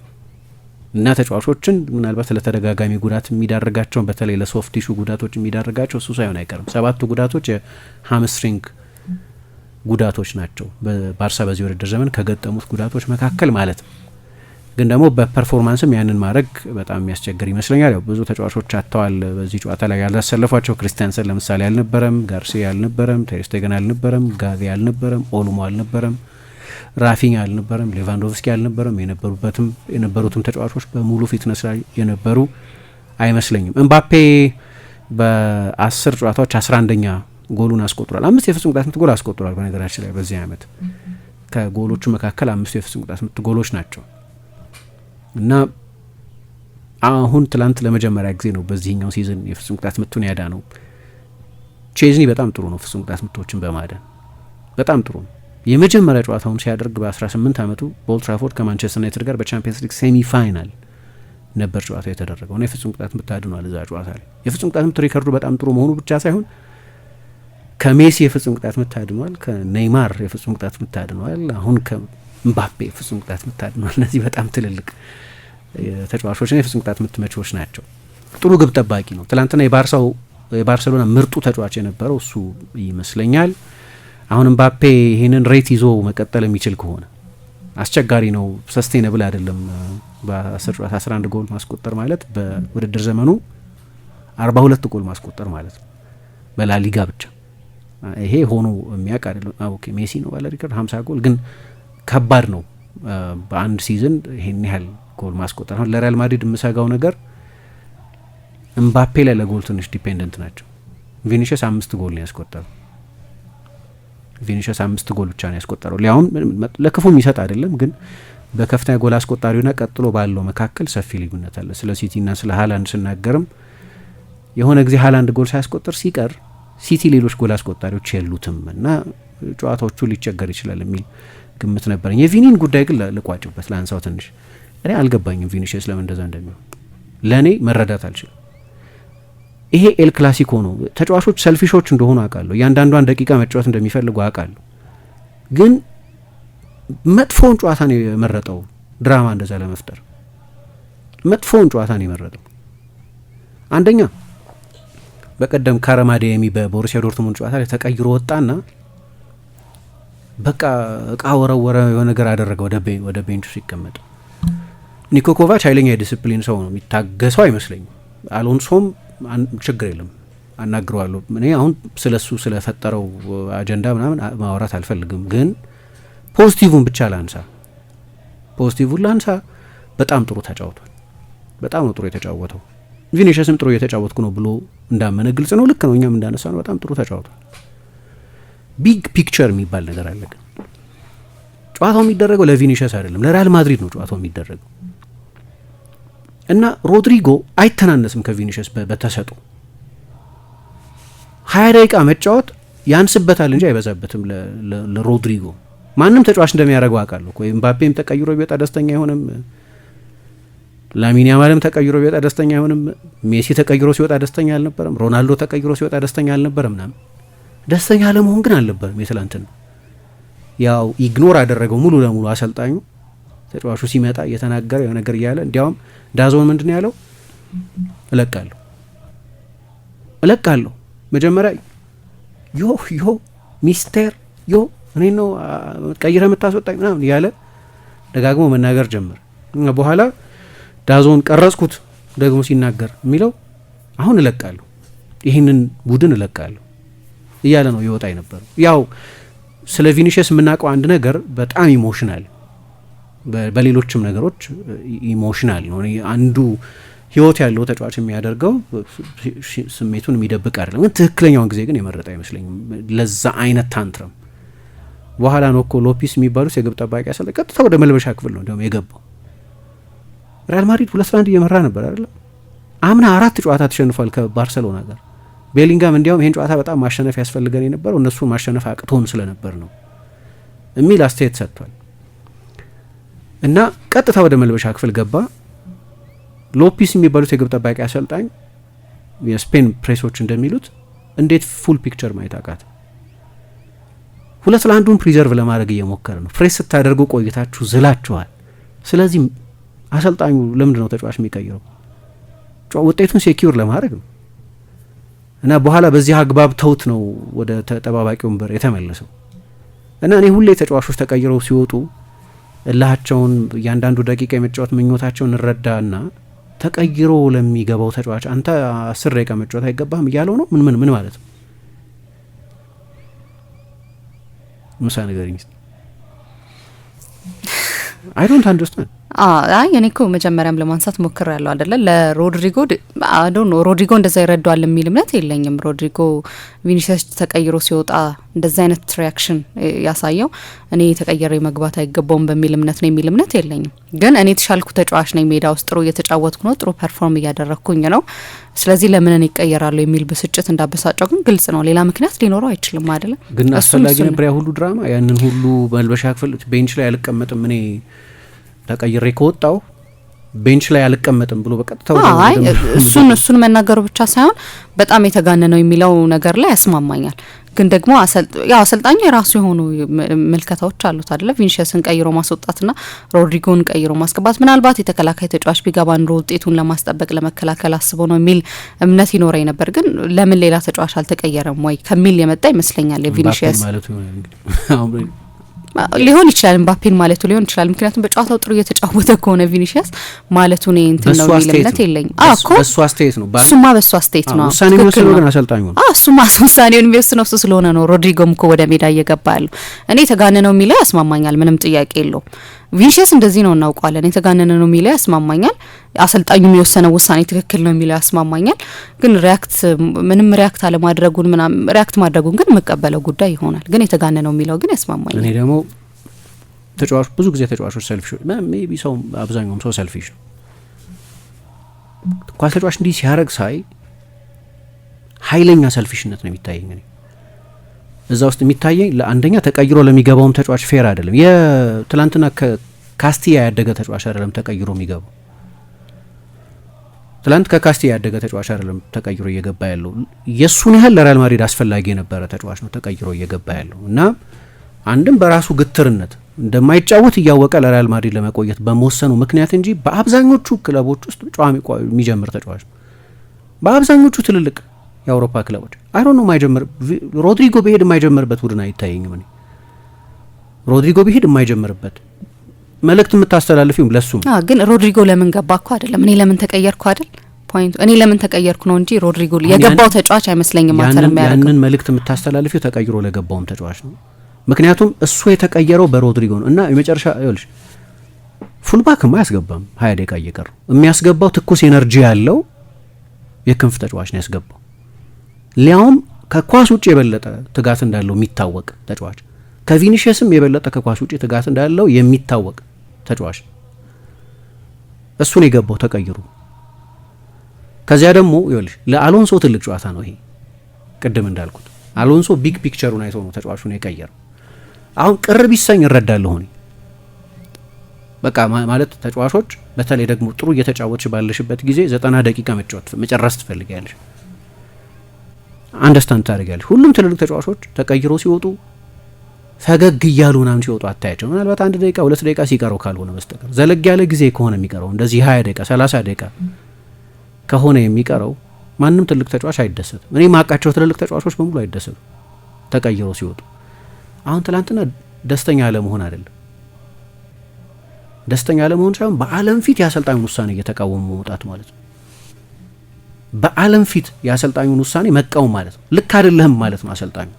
እና ተጫዋቾችን ምናልባት ለተደጋጋሚ ጉዳት የሚዳርጋቸውን በተለይ ለሶፍት ቲሹ ጉዳቶች የሚዳርጋቸው እሱ ሳይሆን አይቀርም። 7 ጉዳቶች የሃምስትሪንግ ጉዳቶች ናቸው በባርሳ በዚህ ውድድር ዘመን ከገጠሙት ጉዳቶች መካከል ማለት ነው። ግን ደግሞ በፐርፎርማንስም ያንን ማድረግ በጣም የሚያስቸግር ይመስለኛል። ያው ብዙ ተጫዋቾች አጥተዋል በዚህ ጨዋታ ላይ ያላሰለፏቸው። ክሪስቲያንሰን ለምሳሌ አልነበረም፣ ጋርሲያ አልነበረም፣ ቴርስቴገን አልነበረም፣ ጋቪ አልነበረም፣ ኦሉሞ አልነበረም፣ ራፊኛ አልነበረም፣ ሌቫንዶቭስኪ አልነበረም። የነበሩትም ተጫዋቾች በሙሉ ፊትነስ ላይ የነበሩ አይመስለኝም። ኤምባፔ በ10 ጨዋታዎች 11ኛ ጎሉን አስቆጥሯል። 5 የፍጹም ቅጣት ምት ጎል አስቆጥሯል። በነገራችን ላይ በዚህ ዓመት ከጎሎቹ መካከል 5 የፍጹም ቅጣት ምት ጎሎች ናቸው እና አሁን ትላንት ለመጀመሪያ ጊዜ ነው በዚህኛው ሲዝን የፍጹም ቅጣት ምቱን ያዳ ነው። ቼዝኒ በጣም ጥሩ ነው ፍጹም ቅጣት ምቶችን በማዳን በጣም ጥሩ ነው። የመጀመሪያ ጨዋታውን ሲያደርግ በ18 ዓመቱ በኦልድ ትራፎርድ ከማንቸስተር ዩናይትድ ጋር በቻምፒየንስ ሊግ ሴሚ ፋይናል ነበር ጨዋታው የተደረገው እና የፍጹም ቅጣት ምት አድኗል እዛ ጨዋታ ላይ። የፍጹም ቅጣት ምት ሪከርዱ በጣም ጥሩ መሆኑ ብቻ ሳይሆን ከሜሲ የፍጹም ቅጣት ምት አድኗል፣ ከኔይማር የፍጹም ቅጣት ምት አድኗል፣ አሁን ከኤምባፔ የፍጹም ቅጣት ምት አድኗል። እነዚህ በጣም ትልልቅ ተጫዋቾችና የፍጹም ቅጣት ምት መቺዎች ናቸው። ጥሩ ግብ ጠባቂ ነው። ትላንትና የባርሴሎና ምርጡ ተጫዋች የነበረው እሱ ይመስለኛል። አሁን ኤምባፔ ይህንን ሬት ይዞ መቀጠል የሚችል ከሆነ አስቸጋሪ ነው፣ ሰስቴነብል አይደለም። በ10 ጨዋታ 11 ጎል ማስቆጠር ማለት በውድድር ዘመኑ 42 ጎል ማስቆጠር ማለት ነው በላሊጋ ብቻ። ይሄ ሆኖ የሚያውቅ አይደለም። ኦኬ ሜሲ ነው ባለ ሪከርድ 50 ጎል፣ ግን ከባድ ነው በአንድ ሲዝን ይሄን ያህል ጎል ማስቆጠር። አሁን ለሪያል ማድሪድ የምሰጋው ነገር እምባፔ ላይ ለጎል ትንሽ ዲፔንደንት ናቸው። ቪኒሽስ 5 ጎል ነው ያስቆጠረው። ቪኒሽስ 5 ጎል ብቻ ነው ያስቆጠረው። ሊያውም ለክፉ የሚሰጥ አይደለም፣ ግን በከፍተኛ ጎል አስቆጣሪውና ቀጥሎ ባለው መካከል ሰፊ ልዩነት አለ። ስለ ሲቲና ስለ ሃላንድ ስናገርም የሆነ ጊዜ ሃላንድ ጎል ሳያስቆጥር ሲቀር ሲቲ ሌሎች ጎል አስቆጣሪዎች የሉትም እና ጨዋታዎቹ ሊቸገር ይችላል የሚል ግምት ነበረኝ። የቪኒን ጉዳይ ግን ልቋጭበት ላንሳው ትንሽ። እኔ አልገባኝም ቪኒሽስ ለምን እንደዛ እንደሚሆን ለእኔ መረዳት አልችልም። ይሄ ኤል ክላሲኮ ነው። ተጫዋቾች ሰልፊሾች እንደሆኑ አውቃለሁ። እያንዳንዷን ደቂቃ መጫወት እንደሚፈልጉ አውቃለሁ። ግን መጥፎውን ጨዋታ ነው የመረጠው። ድራማ እንደዛ ለመፍጠር መጥፎውን ጨዋታ ነው የመረጠው። አንደኛ በቀደም ካረማዴሚ በቦሩሲያ ዶርትሙንድ ጨዋታ ላይ ተቀይሮ ወጣና በቃ እቃ ወረወረ፣ የሆነ ነገር አደረገ ወደ ቤንቹ ሲቀመጥ። ኒኮ ኮቫች ኃይለኛ የዲስፕሊን ሰው ነው፣ የሚታገሰው አይመስለኝም። አሎንሶም ችግር የለም አናግረዋለሁ። እኔ አሁን ስለሱ ስለፈጠረው አጀንዳ ምናምን ማውራት አልፈልግም፣ ግን ፖዚቲቭን ብቻ ላንሳ። በጣም ጥሩ ተጫውቷል። በጣም ነው ጥሩ የተጫወተው። ቪኒሽስም ጥሩ እየተጫወትኩ ነው ብሎ እንዳመነ ግልጽ ነው። ልክ ነው፣ እኛም እንዳነሳ ነው በጣም ጥሩ ተጫውቷል። ቢግ ፒክቸር የሚባል ነገር አለ። ግን ጨዋታው የሚደረገው ለቪኒሽስ አይደለም፣ ለሪያል ማድሪድ ነው ጨዋታው የሚደረገው እና ሮድሪጎ አይተናነስም ከቪኒሽስ በተሰጡ 20 ደቂቃ መጫወት ያንስበታል እንጂ አይበዛበትም ለሮድሪጎ። ማንም ተጫዋች እንደሚያደርገው አውቃለሁ እኮ ኤምባፔም ተቀይሮ ቢወጣ ደስተኛ አይሆንም፣ ላሚን ያማልም ተቀይሮ ቢወጣ ደስተኛ አይሆንም፣ ሜሲ ተቀይሮ ሲወጣ ደስተኛ አልነበረም፣ ሮናልዶ ተቀይሮ ሲወጣ ደስተኛ አልነበረም። ምናምን ደስተኛ አለመሆን ግን አልነበረም። የትላንትን ያው ኢግኖር አደረገው ሙሉ ለሙሉ አሰልጣኙ። ተጫዋቹ ሲመጣ እየተናገረ የሆነ ነገር እያለ እንዲያውም ዳዞን ምንድን ነው ያለው? እለቃለሁ መጀመሪያ ዮ ሚስተር እኔ ነው ቀይረ የምታስወጣኝ ምናምን እያለ ደጋግሞ መናገር ጀመር። በኋላ ዳዞን ቀረጽኩት ደግሞ ሲናገር የሚለው አሁን እለቃለሁ፣ ይህንን ቡድን እለቃለሁ እያለ ነው ይወጣ የነበረው። ያው ስለ ቪኒሽስ የምናውቀው አንድ ነገር በጣም ኢሞሽናል፣ በሌሎችም ነገሮች ኢሞሽናል ነው። አንዱ ህይወት ያለው ተጫዋች የሚያደርገው ስሜቱን የሚደብቅ አይደለም፣ ግን ትክክለኛውን ጊዜ ግን የመረጠ አይመስለኝም ለዛ አይነት ታንትረም። በኋላ ነው እኮ ሎፒስ የሚባሉት የግብ ጠባቂ አሰልጣኝ ቀጥታ ወደ መልበሻ ክፍል ነው እንደውም የገባው። ሪያል ማድሪድ 2-1 እየመራ ነበር አይደለም። አምና 4 ጨዋታ ተሸንፏል ከባርሰሎና ጋር። ቤሊንጋም እንዲያውም ይሄን ጨዋታ በጣም ማሸነፍ ያስፈልገን የነበረው እነሱን ማሸነፍ አቅቶን ስለነበር ነው የሚል አስተያየት ሰጥቷል። እና ቀጥታ ወደ መልበሻ ክፍል ገባ። ሎፒስ የሚባሉት የግብ ጠባቂ አሰልጣኝ የስፔን ፕሬሶች እንደሚሉት እንዴት ፉል ፒክቸር ማየት አቃተ? 2-1 ፕሪዘርቭ ለማድረግ እየሞከረ ነው። ፕሬስ ስታደርጉ ቆይታችሁ ዝላችኋል። ስለዚህ አሰልጣኙ ለምንድን ነው ተጫዋች የሚቀይረው? ውጤቱን ሴኪዩር ለማድረግ ነው። እና በኋላ በዚህ አግባብ ተውት ነው ወደ ተጠባባቂ ወንበር የተመለሰው። እና እኔ ሁሌ ተጫዋቾች ተቀይረው ሲወጡ እላቸውን እያንዳንዱ ደቂቃ የመጫወት ምኞታቸውን እንረዳና ተቀይሮ ለሚገባው ተጫዋች አንተ 10 ደቂቃ መጫወት አይገባህም እያለው ነው። ምን ማለት ነው? ምሳ ነገርኝ። አይ ዶንት አንደርስታንድ። አይ እኔ እኮ መጀመሪያም ለማንሳት ሞክሬያለሁ አይደለ? ለሮድሪጎ ሮድሪጎ እንደዛ ይረዳዋል የሚል እምነት የለኝም። ሮድሪጎ ቪኒሲየስ ተቀይሮ ሲወጣ እንደዛ አይነት ሪያክሽን ያሳየው እኔ ተቀይሬ መግባት አይገባውም በሚል እምነት ነው የሚል እምነት የለኝም። ግን እኔ ተሻልኩ ተጫዋች ነኝ፣ ሜዳ ውስጥ ጥሩ እየተጫወትኩ ነው፣ ጥሩ ፐርፎርም እያደረግኩኝ ነው፣ ስለዚህ ለምን እኔ ይቀየራሉ የሚል ብስጭት እንዳበሳጨው ግን ግልጽ ነው። ሌላ ምክንያት ሊኖረው አይችልም አይደለ? ግን አስፈላጊ ነበር ያ ሁሉ ድራማ፣ ያንን ሁሉ መልበሻ ክፍል ቤንች ላይ አልቀመጥም እኔ ተቀይሬ ከወጣው ቤንች ላይ አልቀመጥም ብሎ በቀጥታ እሱን መናገሩ ብቻ ሳይሆን በጣም የተጋነነው የሚለው ነገር ላይ ያስማማኛል። ግን ደግሞ አሰልጣኙ የራሱ የሆኑ መልከታዎች አሉት አይደለ? ቪኒሲየስን ቀይሮ ማስወጣትና ሮድሪጎን ቀይሮ ማስገባት ምናልባት የተከላካይ ተጫዋች ቢገባ ኑሮ ውጤቱን ለማስጠበቅ ለመከላከል አስበው ነው የሚል እምነት ይኖረኝ ነበር። ግን ለምን ሌላ ተጫዋች አልተቀየረም ወይ ከሚል የመጣ ይመስለኛል የቪኒሲየስ ሊሆን ይችላል ምባፔን ማለቱ ሊሆን ይችላል። ምክንያቱም በጨዋታው ጥሩ እየተጫወተ ከሆነ ቪኒሲየስ ማለቱ ነው እንትን ነው የሚልነት የለኝም። እኮ እሱ አስተያየት ነው እሱማ በሱ አስተያየት ነው ውሳኔ የሚወስነው ግን አሰልጣኙ ነው። እሱማ ውሳኔውን የሚወስነው እሱ ስለሆነ ነው። ሮድሪጎም እኮ ወደ ሜዳ እየገባ ያለው እኔ የተጋነነው የሚለው ያስማማኛል፣ ምንም ጥያቄ የለውም። ቪኒሲየስ እንደዚህ ነው እናውቃለን። የተጋነነ ነው የሚለው ያስማማኛል። አሰልጣኙ የሚወሰነው ውሳኔ ትክክል ነው የሚለው ያስማማኛል። ግን ምንም ሪያክት አለማድረጉን ምናምን ሪያክት ማድረጉን ግን መቀበለው ጉዳይ ይሆናል። ግን የተጋነነው የሚለው ግን ያስማማኛል። እኔ ደግሞ ተጫዋቾች ብዙ ጊዜ ተጫዋቾች ሰልፊሽ ሜቢ ሰው አብዛኛውም ሰው ሰልፊሽ ነው። ኳስ ተጫዋች እንዲህ ሲያደርግ ሳይ ኃይለኛ ሰልፊሽነት ነው የሚታየኝ። እኔ እዛ ውስጥ የሚታየኝ ለአንደኛ ተቀይሮ ለሚገባውም ተጫዋች ፌር አይደለም። የትላንትና ከካስቲያ ያደገ ተጫዋች አይደለም ተቀይሮ የሚገባው። ትላንት ከካስቲያ ያደገ ተጫዋች አይደለም ተቀይሮ እየገባ ያለው። የሱን ያህል ለሪያል ማድሪድ አስፈላጊ የነበረ ተጫዋች ነው ተቀይሮ እየገባ ያለው እና አንድም በራሱ ግትርነት እንደማይጫወት እያወቀ ለሪያል ማድሪድ ለመቆየት በመወሰኑ ምክንያት እንጂ በአብዛኞቹ ክለቦች ውስጥ ጨዋሚ የሚጀምር ተጫዋች ነው። በአብዛኞቹ ትልልቅ የአውሮፓ ክለቦች አይሮን ነው የማይጀምር። ሮድሪጎ ቢሄድ የማይጀምርበት ቡድን አይታየኝም። እኔ ሮድሪጎ ቢሄድ የማይጀምርበት መልእክት የምታስተላልፊው ለሱም ግን ሮድሪጎ ለምን ገባ እኮ አይደለም እኔ ለምን ተቀየርኩ አይደል ፖይንቱ። እኔ ለምን ተቀየርኩ ነው እንጂ ሮድሪጎ የገባው ተጫዋች አይመስለኝም። ማተረም ያደርጋል ያንን መልእክት የምታስተላልፊው ተቀይሮ ለገባውም ተጫዋች ነው። ምክንያቱም እሱ የተቀየረው በሮድሪጎ ነው እና የመጨረሻ ይኸውልሽ ፉልባክማ አያስገባም 20 ደቂቃ እየቀረው የሚያስገባው ትኩስ ኤነርጂ ያለው የክንፍ ተጫዋች ነው ያስገባው። ሊያውም ከኳስ ውጭ የበለጠ ትጋት እንዳለው የሚታወቅ ተጫዋች፣ ከቪኒሺየስም የበለጠ ከኳስ ውጭ ትጋት እንዳለው የሚታወቅ ተጫዋች እሱ ነው የገባው ተቀይሮ። ከዚያ ደግሞ ይኸውልሽ ለአሎንሶ ትልቅ ጨዋታ ነው ይሄ። ቅድም እንዳልኩት አሎንሶ ቢግ ፒክቸሩን አይቶ ነው ተጫዋቹን የቀየረው። አሁን ቅር ቢሰኝ እረዳለሁ እኔ በቃ ማለት ተጫዋቾች በተለይ ደግሞ ጥሩ እየተጫወትሽ ባለሽበት ጊዜ 90 ደቂቃ መጨረስ ትፈልጊያለሽ፣ አንደርስታንድ ታደርጊያለሽ። ሁሉም ትልልቅ ተጫዋቾች ተቀይሮ ሲወጡ ፈገግ እያሉ ምናምን ሲወጡ አታያቸው። ምናልባት 1 ደቂቃ 2 ደቂቃ ሲቀረው ካልሆነ በስተቀር ዘለግ ያለ ጊዜ ከሆነ የሚቀረው እንደዚህ 20 ደቂቃ 30 ደቂቃ ከሆነ የሚቀረው ማንም ትልቅ ተጫዋች አይደሰትም። እኔ ማቃቸው ትልልቅ ተጫዋቾች በሙሉ አይደሰቱ ተቀይሮ ሲወጡ። አሁን ትላንትና ደስተኛ አለመሆን አይደለም፣ ደስተኛ አለመሆን ሳይሆን በዓለም ፊት የአሰልጣኙን ውሳኔ እየተቃወሙ መውጣት ማለት ነው። በዓለም ፊት የአሰልጣኙን ውሳኔ መቃወም ማለት ነው። ልክ አይደለህም ማለት ነው አሰልጣኙ።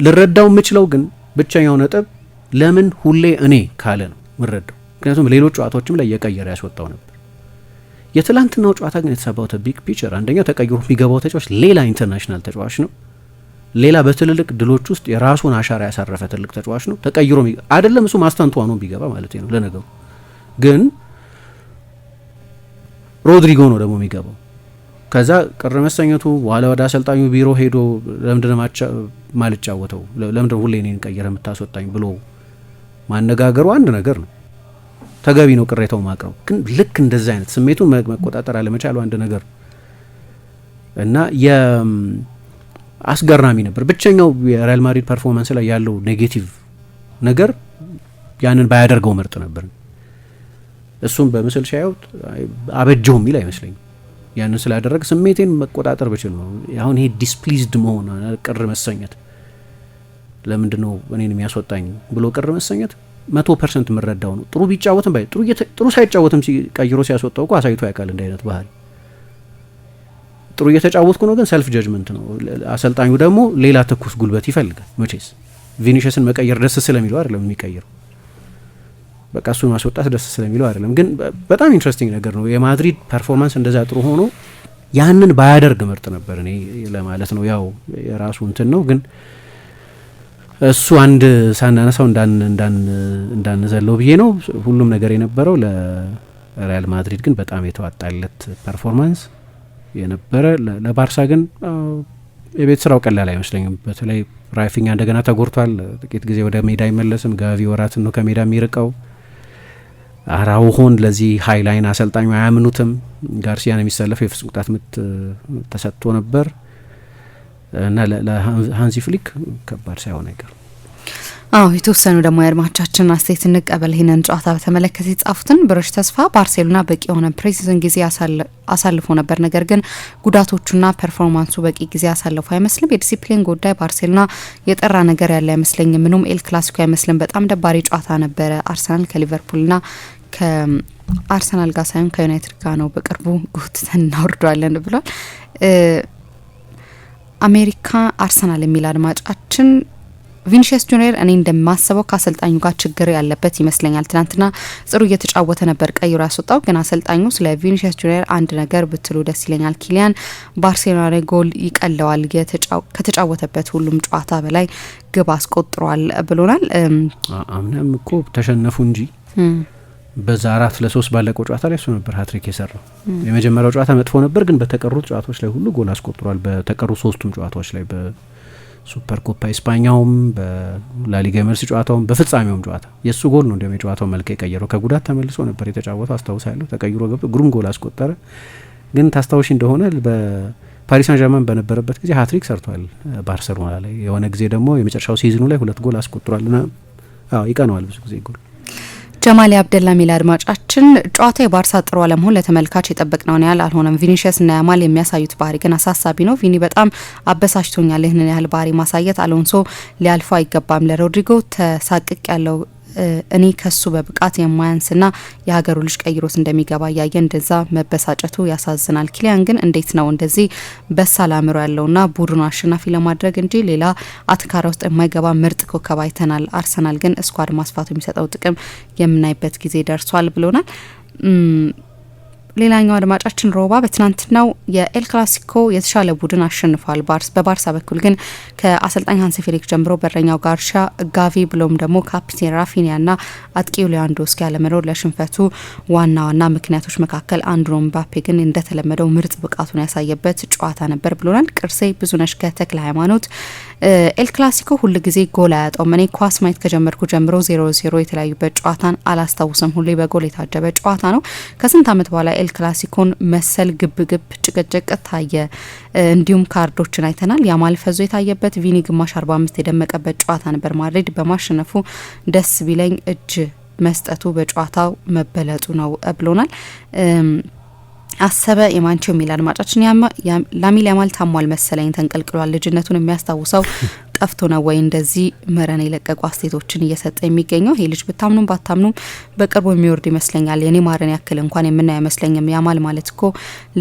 ልረዳው የምችለው ግን ብቸኛው ነጥብ ለምን ሁሌ እኔ ካለ ነው ምረዳው። ምክንያቱም ሌሎች ጨዋታዎችም ላይ እየቀየረ ያስወጣው ነበር። የትላንትናው ጨዋታ ግን የተሰባው ቢግ ፒክቸር አንደኛው ተቀይሮ የሚገባው ተጫዋች ሌላ ኢንተርናሽናል ተጫዋች ነው። ሌላ በትልልቅ ድሎች ውስጥ የራሱን አሻራ ያሳረፈ ትልቅ ተጫዋች ነው። ተቀይሮ አይደለም እሱ ማስታንቷኑ ቢገባ ማለት ነው ለነገሩ። ግን ሮድሪጎ ነው ደግሞ የሚገባው። ከዛ ቅር መሰኘቱ በኋላ ወደ አሰልጣኙ ቢሮ ሄዶ ለምንድነው ማልጫወተው ለምንድነው ሁሌ እኔን ቀየረ የምታስወጣኝ ብሎ ማነጋገሩ አንድ ነገር ነው፣ ተገቢ ነው ቅሬታው ማቅረብ። ግን ልክ እንደዛ አይነት ስሜቱን መቆጣጠር አለመቻሉ አንድ ነገር እና አስገራሚ ነበር። ብቸኛው የሪያል ማድሪድ ፐርፎርማንስ ላይ ያለው ኔጌቲቭ ነገር ያንን ባያደርገው ምርጥ ነበር። እሱም በምስል ሲያዩት አበጀው የሚል አይመስለኝም። ያንን ስላደረገ ስሜቴን መቆጣጠር ብችል ነው። አሁን ይሄ ዲስፕሊዝድ መሆን ቅር መሰኘት ለምንድነው እኔን የሚያስወጣኝ ብሎ ቅር መሰኘት 100% የምረዳው ነው። ጥሩ ቢጫወትም ባይ ጥሩ ሳይጫወትም ሲቀይሮ ሲያስወጣው እኮ አሳይቶ ያውቃል እንደ አይነት ባህል። ጥሩ እየተጫወትኩ ነው ግን ሰልፍ ጀጅመንት ነው። አሰልጣኙ ደግሞ ሌላ ትኩስ ጉልበት ይፈልጋል። መቼስ ቪኒሺየስን መቀየር ደስ ስለሚለው አይደለም የሚቀይረው፣ በቃ እሱን ማስወጣት ደስ ስለሚለው አይደለም። ግን በጣም ኢንትረስቲንግ ነገር ነው የማድሪድ ፐርፎርማንስ እንደዛ ጥሩ ሆኖ ያንን ባያደርግ ምርጥ ነበር እኔ ለማለት ነው። ያው የራሱ እንትን ነው ግን እሱ አንድ ሳናነሳው እንዳንዘለው ብዬ ነው። ሁሉም ነገር የነበረው ለሪያል ማድሪድ ግን በጣም የተዋጣለት ፐርፎርማንስ የነበረ። ለባርሳ ግን የቤት ስራው ቀላል አይመስለኝም። በተለይ ራፊኛ እንደገና ተጎድቷል። ጥቂት ጊዜ ወደ ሜዳ አይመለስም። ጋቪ ወራትን ነው ከሜዳ የሚርቀው። አራውሆን ለዚህ ሃይላይን አሰልጣኙ አያምኑትም። ጋርሲያን የሚሰለፈው የፍጹም ቅጣት ምት ተሰጥቶ ነበር እና ለሃንሲ ፍሊክ ከባድ ሳይሆን አይቀርም። የተወሰኑ ደግሞ የአድማቻችን አስተያየት እንቀበል። ይህንን ጨዋታ በተመለከተ የጻፉትን ብሩሽ ተስፋ ባርሴሎና በቂ የሆነ ፕሬሲዝን ጊዜ አሳልፎ ነበር፣ ነገር ግን ጉዳቶቹና ፐርፎርማንሱ በቂ ጊዜ አሳልፎ አይመስልም። የዲሲፕሊን ጉዳይ ባርሴሎና የጠራ ነገር ያለ አይመስለኝም። ምንም ኤል ክላሲኮ አይመስልም። በጣም ደባሪ ጨዋታ ነበረ። አርሰናል ከሊቨርፑልና ከአርሰናል ጋር ሳይሆን ከዩናይትድ ጋር ነው በቅርቡ ጎትተን እናወርደዋለን ብሏል። አሜሪካ አርሰናል የሚል አድማጫችን ቪኒሲየስ ጁኒየር እኔ እንደማስበው ከአሰልጣኙ ጋር ችግር ያለበት ይመስለኛል። ትናንትና ጥሩ እየተጫወተ ነበር ቀይሮ ያስወጣው፣ ግን አሰልጣኙ ስለ ቪኒሲየስ ጁኒየር አንድ ነገር ብትሉ ደስ ይለኛል። ኪሊያን ባርሴሎና ላይ ጎል ይቀለዋል፣ ከተጫወተበት ሁሉም ጨዋታ በላይ ግብ አስቆጥሯል ብሎናል። አምናም እኮ ተሸነፉ እንጂ በዛ 4-3 ባለቀው ጨዋታ ላይ እሱ ነበር ሃትሪክ የሰራው። የመጀመሪያው ጨዋታ መጥፎ ነበር፣ ግን በተቀሩት ጨዋታዎች ላይ ሁሉ ጎል አስቆጥሯል። በተቀሩት 3ቱም ጨዋታዎች ላይ ሱፐር ኮፓ ኢስፓኛውም በላሊጋ መልስ ጨዋታውም በፍጻሜውም ጨዋታ የሱ ጎል ነው እንደም የጨዋታው መልክ የቀየረው። ከጉዳት ተመልሶ ነበር የተጫወተው አስታውሳለሁ። ተቀይሮ ገብቶ ግሩም ጎል አስቆጠረ። ግን ታስታውሽ እንደሆነ በፓሪስ ሳን ዠርማን በነበረበት ጊዜ ሃትሪክ ሰርቷል ባርሴሎና ላይ። የሆነ ጊዜ ደግሞ የመጨረሻው ሲዝኑ ላይ 2 ጎል አስቆጥሯልና ይቀነዋል ብዙ ጊዜ ጎል። ጀማሊ አብደላ ሚል አድማጫችን ጨዋታ የባርሳ ጥሩ አለመሆን ለተመልካች የጠበቅነውን ያህል አልሆነም። ቪኒሲየስ እና ያማል የሚያሳዩት ባህሪ ግን አሳሳቢ ነው። ቪኒ በጣም አበሳጭቶኛል። ይህንን ያህል ባህሪ ማሳየት አሎንሶ ሊያልፈው አይገባም። ለሮድሪጎ ተሳቅቅ ያለው እኔ ከሱ በብቃት የማያንስና የሀገሩ ልጅ ቀይሮት እንደሚገባ እያየ እንደዛ መበሳጨቱ ያሳዝናል። ኪሊያን ግን እንዴት ነው እንደዚህ በሳል አእምሮ ያለውና ቡድኑ አሸናፊ ለማድረግ እንጂ ሌላ አትካራ ውስጥ የማይገባ ምርጥ ኮከብ አይተናል። አርሰናል ግን ስኳድ ማስፋቱ የሚሰጠው ጥቅም የምናይበት ጊዜ ደርሷል ብሎናል። ሌላኛው አድማጫችን ሮባ በትናንትናው የኤል ክላሲኮ የተሻለ ቡድን አሸንፏል። በባርሳ በኩል ግን ከአሰልጣኝ ሃንሲ ፌሊክ ጀምሮ በረኛው ጋርሻ፣ ጋቪ ብሎም ደግሞ ካፒቴን ራፊኒያና አጥቂው ሌዋንዶስኪ ያለመኖር ለሽንፈቱ ዋና ምክንያቶች መካከል አንዱ ነው። ምባፔ ግን እንደተለመደው ምርጥ ብቃቱን ያሳየበት ጨዋታ ነበር ብሎናል። ቅርሴ ብዙነሽ ከተክለ ሃይማኖት ኤል ክላሲኮ ሁሉ ጊዜ ጎል አያጣውም። እኔ ኳስ ማየት ከጀመርኩ ጀምሮ 0-0 የተለያዩበት ጨዋታን አላስታውስም። ሁሌ በጎል የታጀበ ጨዋታ ነው። ከስንት ዓመት በኋላ ኤል ክላሲኮን መሰል ግብ ጭቅጭቅ ታየ። እንዲሁም ካርዶችን አይተናል። ያማል ፈዞ የታየበት፣ ቪኒ ግማሽ 45 የደመቀበት ጨዋታ ነበር። ማድሪድ በማሸነፉ ደስ ቢለኝ እጅ መስጠቱ በጨዋታው መበለጡ ነው ብሎናል። አሰበ የማንቸው ሚል አድማጫችን ላሚን ያማል ታሟል መሰለኝ፣ ተንቀልቅሏል። ልጅነቱን የሚያስታውሰው ጠፍቶ ነው ወይ እንደዚህ መረን የለቀቁ አስተያየቶችን እየሰጠ የሚገኘው? ይሄ ልጅ ብታምኑም ባታምኑም በቅርቡ የሚወርድ ይመስለኛል። የኔ ማረን ያክል እንኳን የምናይ አይመስለኝም። ያማል ማለት እኮ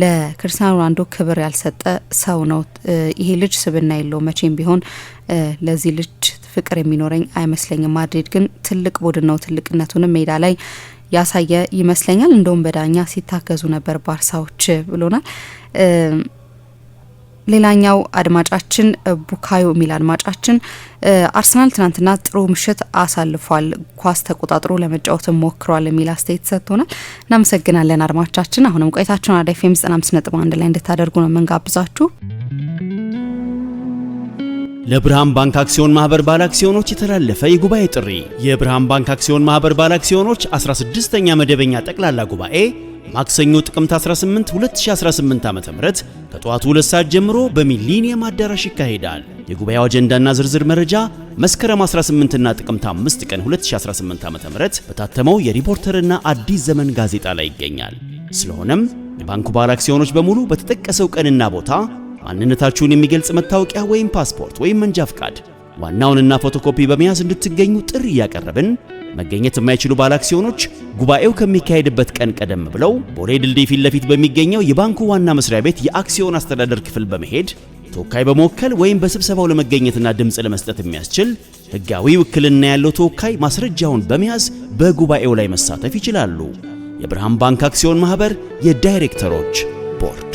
ለክርስቲያኖ ሮናልዶ ክብር ያልሰጠ ሰው ነው። ይሄ ልጅ ስብና የለው። መቼም ቢሆን ለዚህ ልጅ ፍቅር የሚኖረኝ አይመስለኝም። ማድሪድ ግን ትልቅ ቡድን ነው። ትልቅነቱንም ሜዳ ላይ ያሳየ ይመስለኛል። እንደውም በዳኛ ሲታገዙ ነበር ባርሳዎች ብሎናል። ሌላኛው አድማጫችን ቡካዮ ሚል አድማጫችን አርሰናል ትናንትና ጥሩ ምሽት አሳልፏል፣ ኳስ ተቆጣጥሮ ለመጫወት ሞክሯል የሚል አስተያየት ሰጥቶናል። እናመሰግናለን አድማጫችን። አሁንም ቆይታችሁን አራዳ ኤፍ ኤም 95.1 ላይ እንድታደርጉ ነው የምንጋብዛችሁ። ለብርሃን ባንክ አክሲዮን ማህበር ባለ አክሲዮኖች የተላለፈ የጉባኤ ጥሪ። የብርሃን ባንክ አክሲዮን ማህበር ባለ አክሲዮኖች 16ኛ መደበኛ ጠቅላላ ጉባኤ ማክሰኞ ጥቅምት 18 2018 ዓ.ም ከጠዋቱ 2 ሰዓት ጀምሮ በሚሊኒየም አዳራሽ ይካሄዳል። የጉባኤው አጀንዳና ዝርዝር መረጃ መስከረም 18 እና ጥቅምት 5 ቀን 2018 ዓ.ም በታተመው የሪፖርተርና አዲስ ዘመን ጋዜጣ ላይ ይገኛል። ስለሆነም የባንኩ ባለ አክሲዮኖች በሙሉ በተጠቀሰው ቀንና ቦታ ማንነታችሁን የሚገልጽ መታወቂያ ወይም ፓስፖርት ወይም መንጃ ፍቃድ ዋናውንና ፎቶኮፒ በመያዝ እንድትገኙ ጥሪ ያቀረብን። መገኘት የማይችሉ ባለ አክሲዮኖች ጉባኤው ከሚካሄድበት ቀን ቀደም ብለው ቦሌ ድልድይ ፊት ለፊት በሚገኘው የባንኩ ዋና መስሪያ ቤት የአክሲዮን አስተዳደር ክፍል በመሄድ ተወካይ በመወከል ወይም በስብሰባው ለመገኘትና ድምጽ ለመስጠት የሚያስችል ሕጋዊ ውክልና ያለው ተወካይ ማስረጃውን በመያዝ በጉባኤው ላይ መሳተፍ ይችላሉ። የብርሃን ባንክ አክሲዮን ማህበር የዳይሬክተሮች ቦርድ